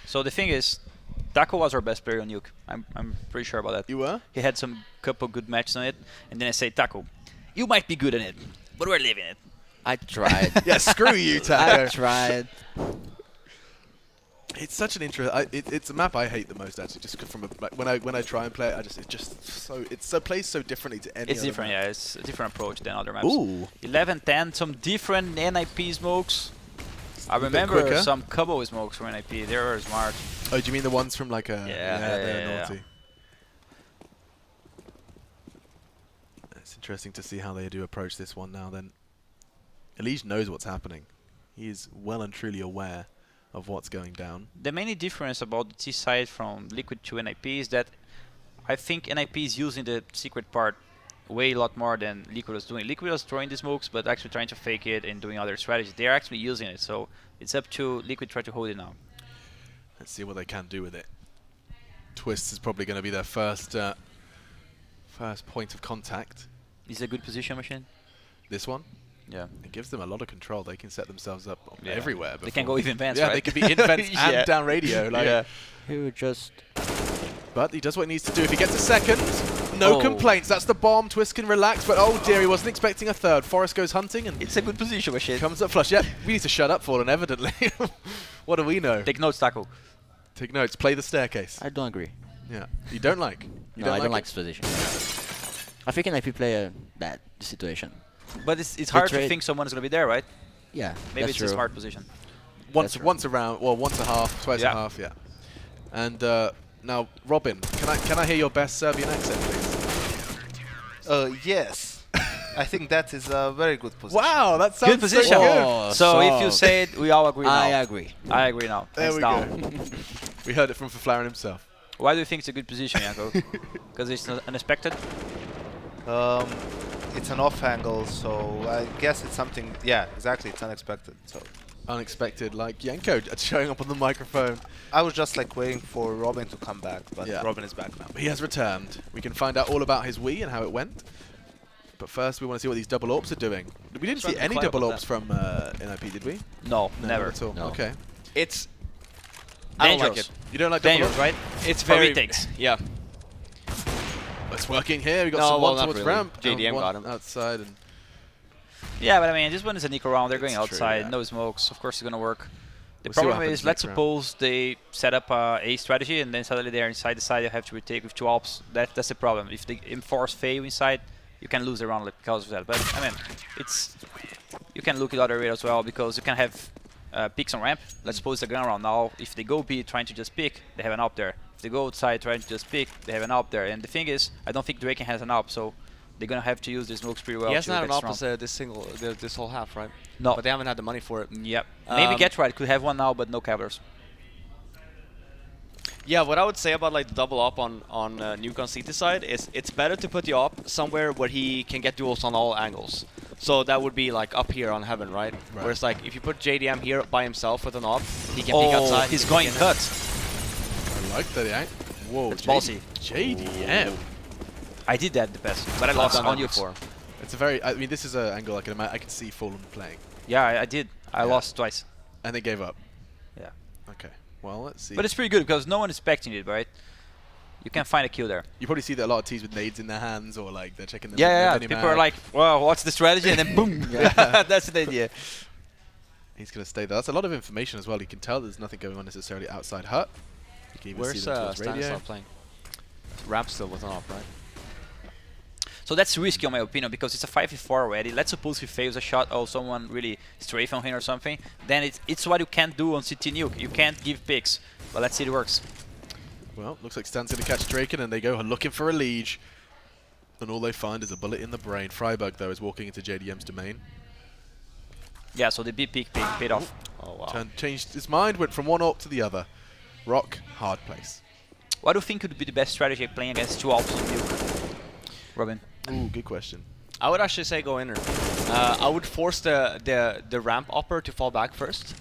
So the thing is, Taco was our best player on Nuke. I'm pretty sure about that. You were? He had some couple good matches on it, and then I say, Taco, you might be good at it, but we're leaving it. I tried. Yeah, screw you, I Taco. tried. It's such an it's a map I hate the most actually. Just from when I try and play it, it plays so differently to any. It's other different, map. yeah. It's a different approach than other maps. Ooh. 11, 10, some different NiP smokes. I bit remember quicker. some couple smokes from NiP. They were smart. Oh, do you mean the ones from like a? Yeah, they're yeah. naughty. It's interesting to see how they do approach this one now. Then, Elige knows what's happening. He is well and truly aware of what's going down. The main difference about the T side from Liquid to NiP is that I think NiP is using the secret part way a lot more than Liquid was doing. Liquid was throwing the smokes, but actually trying to fake it and doing other strategies. They're actually using it, so it's up to Liquid try to hold it now. Let's see what they can do with it. Twist is probably going to be their first point of contact. Is it a good position, Machine? This one. Yeah. It gives them a lot of control. They can set themselves up Yeah. everywhere. They can go before. even vents, Yeah, right? they could be in vents Yeah. and down radio. Like, Yeah. He would just. But he does what he needs to do. If he gets a second, no Oh. complaints. That's the bomb. Twist can relax. But oh dear, he wasn't expecting a third. Forrest goes hunting and It's a good position, Machine. comes up flush. Yeah, we need to shut up, Fallen, evidently. What do we know? Take notes, Taco. Take notes. Play the staircase. I don't agree. Yeah. You don't like? You No, I don't it? like this position. I think NiP play a bad situation. But it's hard to trade- think someone is going to be there, right? Yeah, Maybe that's it's true. a smart position. Once That's once around, well, once a half, twice a Yeah. half, yeah. And now, Robin, can I hear your best Serbian accent, please? Yes. I think that is a very good position. Wow, that sounds Good position. so good. Oh, So if you so- say it, we all agree now. I agree. I agree now. There Hands we down. go. We heard it from Faflaren himself. Why do you think it's a good position, Yanko? Because it's not unexpected? It's an off angle, so I guess it's something. Yeah, exactly. It's unexpected. So unexpected, like Yenko showing up on the microphone. I was just like waiting for Robin to come back, but Yeah. Robin is back now. He has returned. We can find out all about his Wii and how it went. But first, we want to see what these double AWPs are doing. We didn't see any double AWPs from NiP, did we? No, No, never. not at all. No. Okay. It's I don't like Dangerous. it. You don't like double Dangerous, AWPs? right? It's For very retakes. Yeah. It's working here. We got No, well, someone not towards really. ramp. and JDM one got him. outside. And Yeah, but I mean, this one is a Nico round. They're going It's true, outside, yeah. no smokes. Of course, it's going to work. The We'll see what problem happens is, let's next round. suppose they set up a strategy and then suddenly they're inside the side. They have to retake with 2 AWPs. That's the problem. If they enforce fail inside, you can lose the round because of that. But I mean, you can look the other way as well because you can have picks on ramp. Let's suppose it's a gun round now. If they go B trying to just pick, they have an AWP there. If they go outside trying to just pick, they have an AWP there. And the thing is, I don't think Draken has an AWP, so they're gonna have to use the smokes pretty well. He hasn't to had an get this round. opposite this whole half, right? No. But they haven't had the money for it. Yep. Maybe Um, Get Right could have one now, but no Cavaliers. Yeah, what I would say about like the double up on Nuke on CT side is it's better to put the op somewhere where he can get duels on all angles. So that would be like up here on Heaven, right? Right. Whereas like if you put JDM here by himself with an op, he can peek outside. he's he going can- cut. I like that, yeah. Whoa, That's ballsy. JDM. I did that the best, but I I've lost done on that you before. It's a very. I mean, this is an angle I can see Fallen playing, Yeah, I did. I Yeah. lost twice. and they gave up. Yeah. Okay. Well, let's see. But it's pretty good because no one is expecting it, right? You can find a kill there. You probably see that a lot of teams with nades in their hands, or like they're checking the Yeah. mini People mag. are like, well, what's the strategy? And then boom. That's the idea. He's gonna stay there. That's a lot of information as well. You can tell there's nothing going on necessarily outside hut. You can even Where's see them towards radio. Stanislav playing? Ramp still with an op, right? So that's risky, in my opinion, because it's a 5v4 already. Let's suppose he fails a shot or someone really strafe on him or something. Then it's what you can't do on CT Nuke. You can't give picks. But let's see if it works. Well, looks like Stan's going to catch Draken, and they go looking for a liege. And all they find is a bullet in the brain. Freiburg, though, is walking into JDM's domain. Yeah, so the B pick paid off. Oh wow. Changed his mind, went from one AWP to the other. Rock, hard place. What do you think would be the best strategy playing against 2 AWPs on Nuke? Robin? Ooh, good question. I would actually say go inner. I would force the ramp upper to fall back first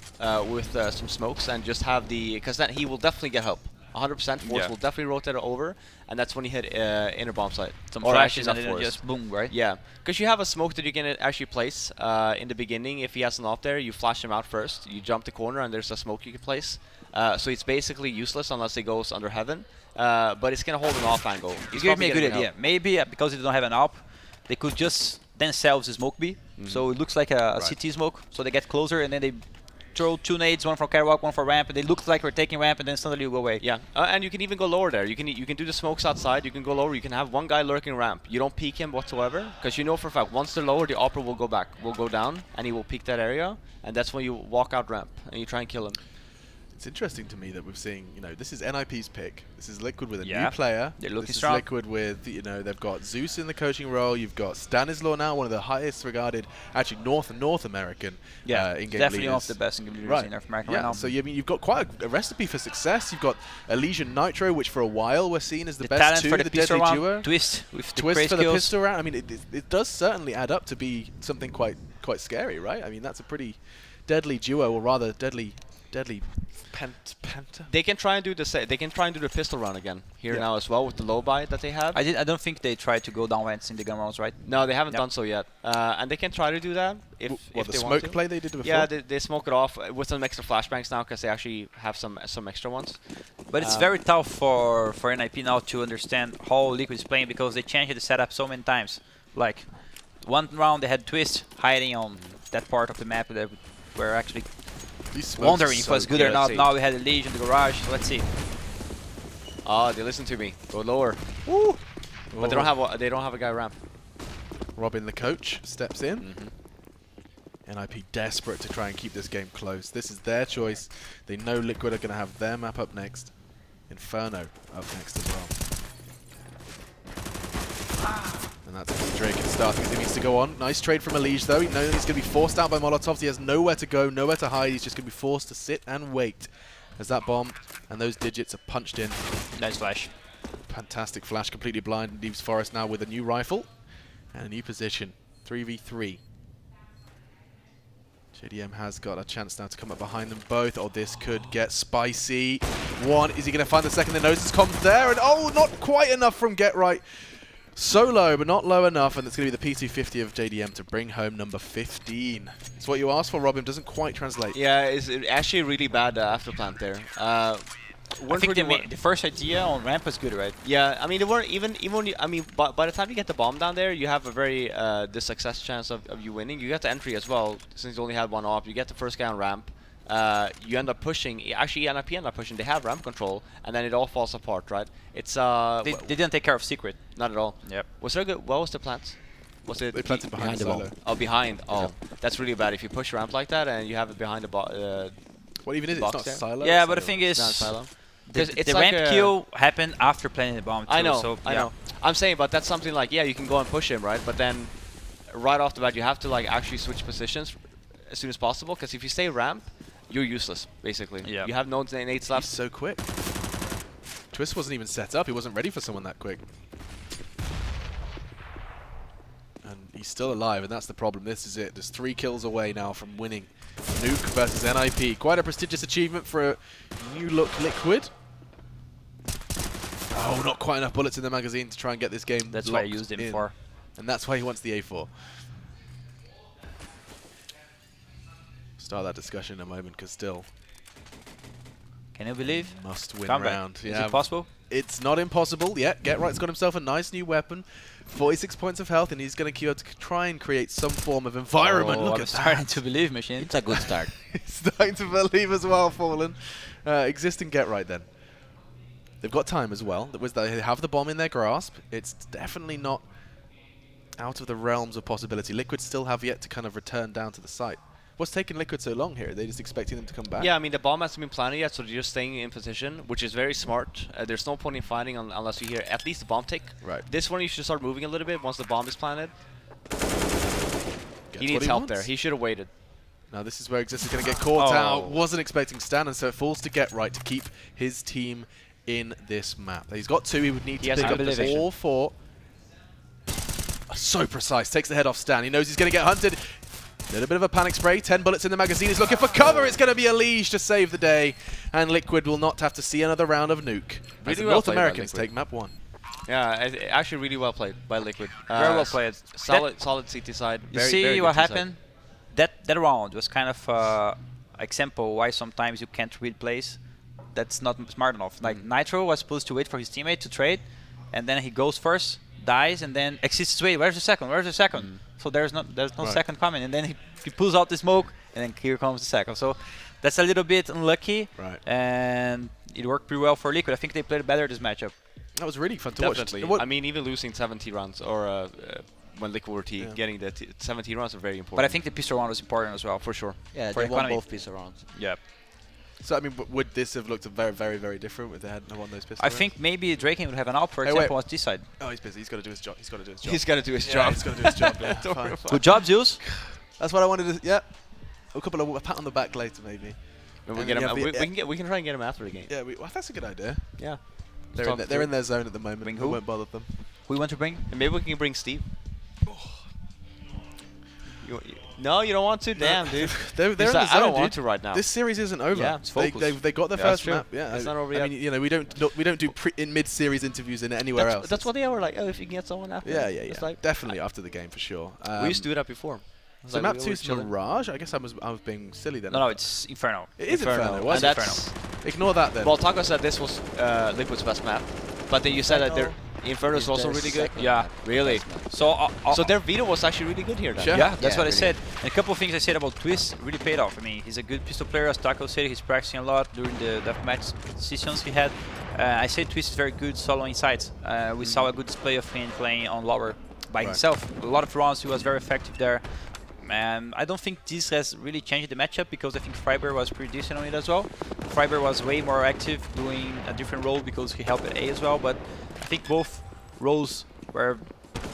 with some smokes and just have the because then he will definitely get help. 100% force Yeah. will definitely rotate it over, and that's when you hit inner bomb site. Some Or flashes actually and not then force. just boom, right? Yeah, because you have a smoke that you can actually place in the beginning. If he has an op there, you flash him out first. You jump the corner, and there's a smoke you can place. So it's basically useless unless he goes under Heaven. But it's gonna hold an off angle. You He's gave me a probably good getting idea. Maybe because they don't have an AWP, they could just themselves smoke B. So it looks like a Right. CT smoke. So they get closer and then they throw 2 nades, one for Carwalk, one for ramp, and they look like we're taking ramp, and then suddenly you go away. Yeah, and you can even go lower there. You can do the smokes outside. You can go lower. You can have one guy lurking ramp. You don't peek him whatsoever because you know for a fact once they're lower, the opera will go back, will go down, and he will peek that area, and that's when you walk out ramp and you try and kill him. It's interesting to me that we're seeing, this is NiP's pick. This is Liquid with a Yeah. new player. They're looking this strong. is Liquid with, they've got Zeus in the coaching role. You've got Stanislaw now, one of the highest regarded, actually North American in-game definitely leaders. one of the best in-game leaders Right. in North America Yeah, right now. so you've got quite a recipe for success. You've got Elysian Nitro, which for a while we're seen as the, best talent two, for the the pistol deadly round, duo. Twist with the Twist crazy for the kills. pistol round. I mean, it does certainly add up to be something quite scary, right? I mean, that's a pretty deadly duo, or rather deadly penta. They can try and do they can try and do the pistol round again here now as well with the low buy that they have. I don't think they tried to go down vents in the gun rounds, right? No, they haven't Yep. and they can try to do that if What, the they smoke want to. play they did before? Yeah, they smoke it off with some extra flashbangs now because they actually have some extra ones. But it's very tough for NiP now to understand how Liquid is playing because they changed the setup so many times. Like, one round they had Twist hiding on that part of the map that were actually These smokes wondering are if it so was good good. or not. see. Now we had a Legion in the garage, so let's see. They listen to me. Go lower. But they don't have a guy ramp. Robin, the coach, steps in. NiP desperate to try and keep this game close. This is their choice. They know Liquid are going to have their map up next. Inferno up next as well. And that's Drake starting as he needs to go on. Nice trade from Elige though. He knows he's going to be forced out by Molotovs. He has nowhere to go, nowhere to hide. He's just going to be forced to sit and wait as that bomb and those digits are punched in. Nice flash. Fantastic flash, completely blind. Leaves Forest now with a new rifle and a new position. 3v3. JDM has got a chance now to come up behind them both. Oh, this could get spicy. One, is he going to find the second? The noses comes there, and oh, not quite enough from Get Right. So low, but not low enough, and it's going to be the P250 of JDM to bring home number 15. It's what you asked for, Robin. Doesn't quite translate. Yeah, it's actually really bad afterplant there. I think the first idea on ramp was good, right? Yeah, I mean, they weren't even when you, I mean, by the time you get the bomb down there, you have a very the success chance of you winning. You get the entry as well, since you only had one op. You get the first guy on ramp. You end up pushing. Actually, NiP end up pushing. They have ramp control, and then it all falls apart, right? It's They didn't take care of secret. not at all. Yep. Was there good? What was the plant? Was it They planted behind the behind the solo. Oh, behind. Oh, that's really bad. If you push ramp like that and you have it behind the What even is it? It's box not there. silo. Yeah, it's but the silo. thing is, silo. the, it's the like ramp kill happened after planting the bomb too. I know, So, I yeah. know. I'm saying, but that's something like, yeah, you can go and push him, right? But then, right off the bat, you have to like actually switch positions as soon as possible. Because if you stay ramp, you're useless, basically. Yeah. You have no nades He's left. so quick. Twist wasn't even set up. He wasn't ready for someone that quick. And he's still alive, and that's the problem. This is it. There's 3 kills away now from winning. Nuke versus NiP. Quite a prestigious achievement for a new look Liquid. Oh, not quite enough bullets in the magazine to try and get this game That's what I locked used him in. for. And that's why he wants the A4. Start that discussion in a moment, because still Can you believe? must win Comeback. round. Is it possible? It's not impossible yet. Get Right's got himself a nice new weapon, 46 points of health, and he's going to try and create some form of environment. Oh, Look I'm at starting that. to believe, Machine. It's a good start. He's starting to believe as well, Fallen. Existing Get Right then. They've got time as well. They have the bomb in their grasp. It's definitely not out of the realms of possibility. Liquid still have yet to kind of return down to the site. What's taking Liquid so long here? Are they just expecting them to come back? Yeah, I mean, the bomb hasn't been planted yet, so they're just staying in position, which is very smart. There's no point in fighting unless you hear at least the bomb tick. Right. This one, you should start moving a little bit once the bomb is planted. Gets He what needs help wants. there. He should have waited. Now this is where Exist is going to get caught Oh. out. Wasn't expecting Stan, and so it falls to Get Right to keep his team in this map. He's got 2. He would need He to has pick good up position. all 4. So precise. Takes the head off Stan. He knows he's going to get hunted. Little bit of a panic spray. 10 bullets in the magazine. He's looking for cover. It's going to be a Liege to save the day, and Liquid will not have to see another round of Nuke. As Really the well North played by Americans Liquid. take map 1. Yeah, actually really well played by Liquid. Very well played. Solid CT side. You Very, see very what good CT side. happened? That round was kind of example why sometimes you can't read plays. That's not smart enough. Like Nitro was supposed to wait for his teammate to trade, and then he goes first, dies, and then exists. Wait, where's the second? Where's the second? So there's no Right. second coming, and then he pulls out the smoke, and then here comes the second. So that's a little bit unlucky, Right. and it worked pretty well for Liquid. I think they played better this matchup. That was really fun to Definitely. watch. I mean, even losing 70 rounds or when Liquid were Yeah. getting the 70 rounds are very important. But I think the pistol round was important as well. for sure. Yeah, For they won economy. both pistol rounds. Yeah. So I mean, would this have looked very, very, very different if they hadn't won those pistols? I think maybe Draken would have an out, for Hey, example, wait. on this side. Oh, he's busy. He's got to do his job. He's got to do his job. He's got to do his Yeah, job. he's got to do his job. Yeah, Don't worry fine. about Good job, Zeus. That's what I wanted to. Yeah, a couple of a pat on the back later, maybe. We And get then him. you have We can try and get him after the game. Yeah, well, that's a good idea. Yeah. They're in their zone at the moment. Bring It who? won't bother them. Who you want to bring? And maybe we can bring Steve. No, you don't want to. Damn, dude. They're He's in the like, zone, I don't dude. want to right now. This series isn't over. Yeah, it's they focused. got their Yeah, that's first true. map. Yeah, It's not over I yet. mean, you know, we don't do in mid-series interviews in anywhere else. That's what they were like. Oh, if you can get someone after. Yeah, It's like definitely after the game for sure. we used to do that before. It's So like map we 2 were is chilling. Mirage. I guess I was being silly then. No, it's Inferno. It is Inferno. Was And it? that's Ignore that then. well, Taco said this was Liquid's best map, but then you said that their Inferno is also really good. Yeah. Really. So, So their Vito was actually really good here then. Sure. yeah, that's Yeah, what I really. said. And a couple of things I said about Twist really paid off. I mean, he's a good pistol player, as Taco said. He's practicing a lot during the deathmatch sessions he had. I said Twist is very good solo inside. We saw a good display of him playing on lower by Right. himself. A lot of rounds, he was very effective there. I don't think this has really changed the matchup because I think Freiber was pretty decent on it as well. Freiber was way more active, doing a different role because he helped at A as well. But I think both roles were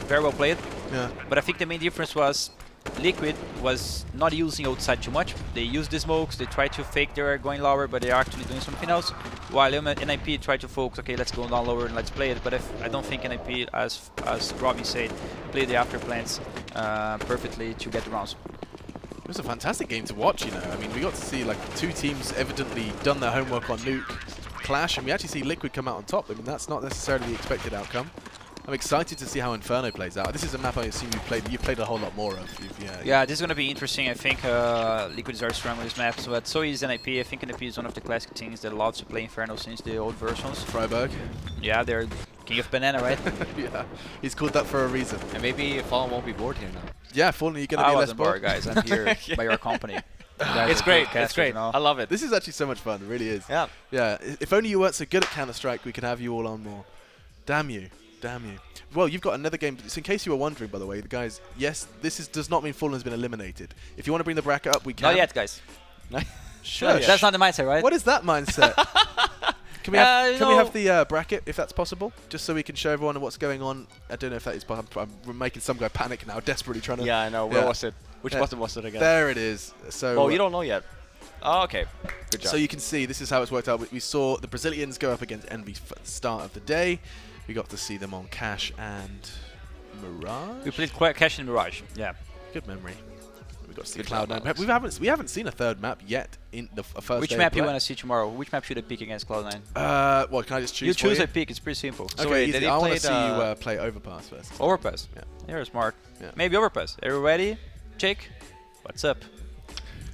very well played. Yeah. But I think the main difference was Liquid was not using outside too much. They used the smokes, they tried to fake they were going lower, but they're actually doing something else. While NiP tried to focus, okay, let's go down lower and let's play it. But I don't think NiP, as Robin said, played the after plans perfectly to get the rounds. It was a fantastic game to watch, you know. I mean, we got to see like two teams evidently done their homework on Nuke clash, and we actually see Liquid come out on top. I mean, that's not necessarily the expected outcome. I'm excited to see how Inferno plays out. This is a map I assume you've played a whole lot more of. Yeah, this is going to be interesting. I think Liquid is very strong with this map, but so is NiP. I think NiP is one of the classic teams that loves to play Inferno since the old versions. Freiburg. Yeah, they're king of banana, right? Yeah, he's called that for a reason. And maybe Fallen won't be bored here now. Yeah, Fallen, you're going to I be less wasn't bored, guys. I'm here by your company. It's great. It's great. I love it. This is actually so much fun. It really is. Yeah. Yeah. If only you weren't so good at Counter-Strike, we could have you all on more. Damn you. Damn you. Well, you've got another game. So in case you were wondering, by the way, the guys, yes, does not mean Fallen has been eliminated. If you want to bring the bracket up, we can. Not yet, guys. Sure. That's not the mindset, right? What is that mindset? Can we have the bracket, if that's possible, just so we can show everyone what's going on? I don't know if that is. I'm making some guy panic now, desperately trying to. Yeah, I know. Where was it? Which button was it again? There it is. So. Oh, you don't know yet. Oh, okay. Good job. So you can see this is how it's worked out. We saw the Brazilians go up against Envy at the start of the day. We got to see them on Cash and Mirage. We played Cash and Mirage. Yeah. Good memory. We got to see Cloud9. We haven't seen a third map yet in the first. Which day map of you play. want to see tomorrow? Which map should I pick against Cloud9? Well, can I just choose? You choose for a pick. It's pretty simple. Okay, wait, easy. they I want to played, see you play Overpass first. Overpass. Yeah. You're smart. Yeah. Maybe Overpass. Are you ready? Jake? What's up?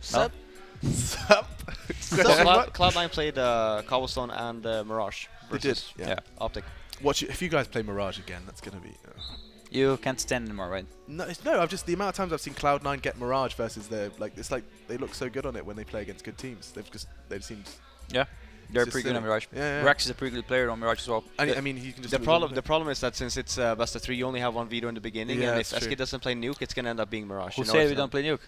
Sup? Sup? So What? Cloud9 played Cobblestone and Mirage. They did. Versus Yeah. Optic. Watch it. If you guys play Mirage again, that's gonna be. You can't stand anymore, right? No, I've just the amount of times I've seen Cloud9 get Mirage versus their it's like they look so good on it when they play against good teams. They've seemed. Yeah. They're It's pretty just good on silly. Mirage. Yeah. Rex is a pretty good player on Mirage as well. I mean, you can just. The problem is that since it's best of 3, you only have one veto in the beginning, Yeah, and if that's true. SK doesn't play Nuke, it's gonna end up being Mirage. Who you know, said it's we don't play Nuke?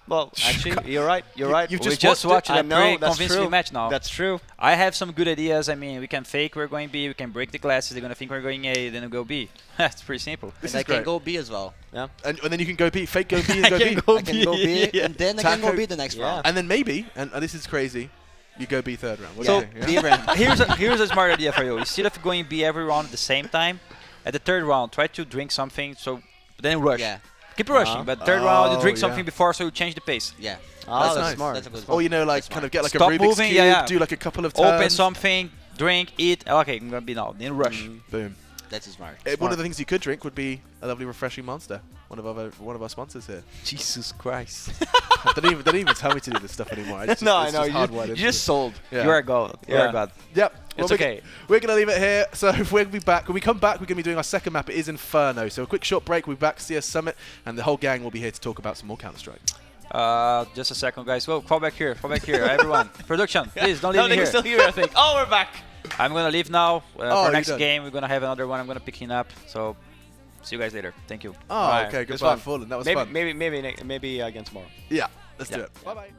Well, actually, you're right. You're right. You've We just just watched I a know, pretty that's convincing true. match now. That's true. I have some good ideas. I mean, we can fake we're going B, we can break the glasses, they're going to think we're going A, then we go B. It's pretty simple. This And I is can great. go B as well. Yeah. And then you can go B, fake go B, and go B. I can go B, Yeah. and then I can go Taco- B the next Yeah. round. And then maybe, and this is crazy, you go B third round. What So, do you think? Yeah? here's a smart idea for you. Instead of going B every round at the same time, at the third round, try to drink something, so then rush. Yeah, Keep rushing, but third round you drink Oh, something yeah. before, so you change the pace. yeah. Ah, That's nice. smart. That's a good Or one. you know, like That's kind of smart. get like Stop a Rubik's moving, cube, yeah. do like a couple of turns. Open something, drink, eat. Okay, I'm going to be now. Then rush. Boom. That's smart. One of the things you could drink would be a lovely refreshing Monster. One of our sponsors here. Jesus Christ. they don't even tell me to do this stuff anymore. It's just, No, I it's know. just hardwired into You just me. sold. Yeah. You're a god. You're Yeah. a god. Yep. It's Well, okay. We're going to leave it here. So we'll be back. When we come back, we're going to be doing our second map. It is Inferno. So a quick short break. We'll be back to CS Summit. And the whole gang will be here to talk about some more Counter-Strike. Just a second, guys. Well, fall back here. Fall back here, everyone. Production, please don't leave No, me they're here. still here, I think. Oh, we're back. I'm gonna leave now. Oh, For you're next done. game, we're gonna have another one. I'm gonna pick up. So, see you guys later. Thank you. Oh, Right. okay. It's Goodbye, fun. Fallen. That was Maybe, fun. maybe again tomorrow. Yeah. Let's do Yeah. it. Bye-bye.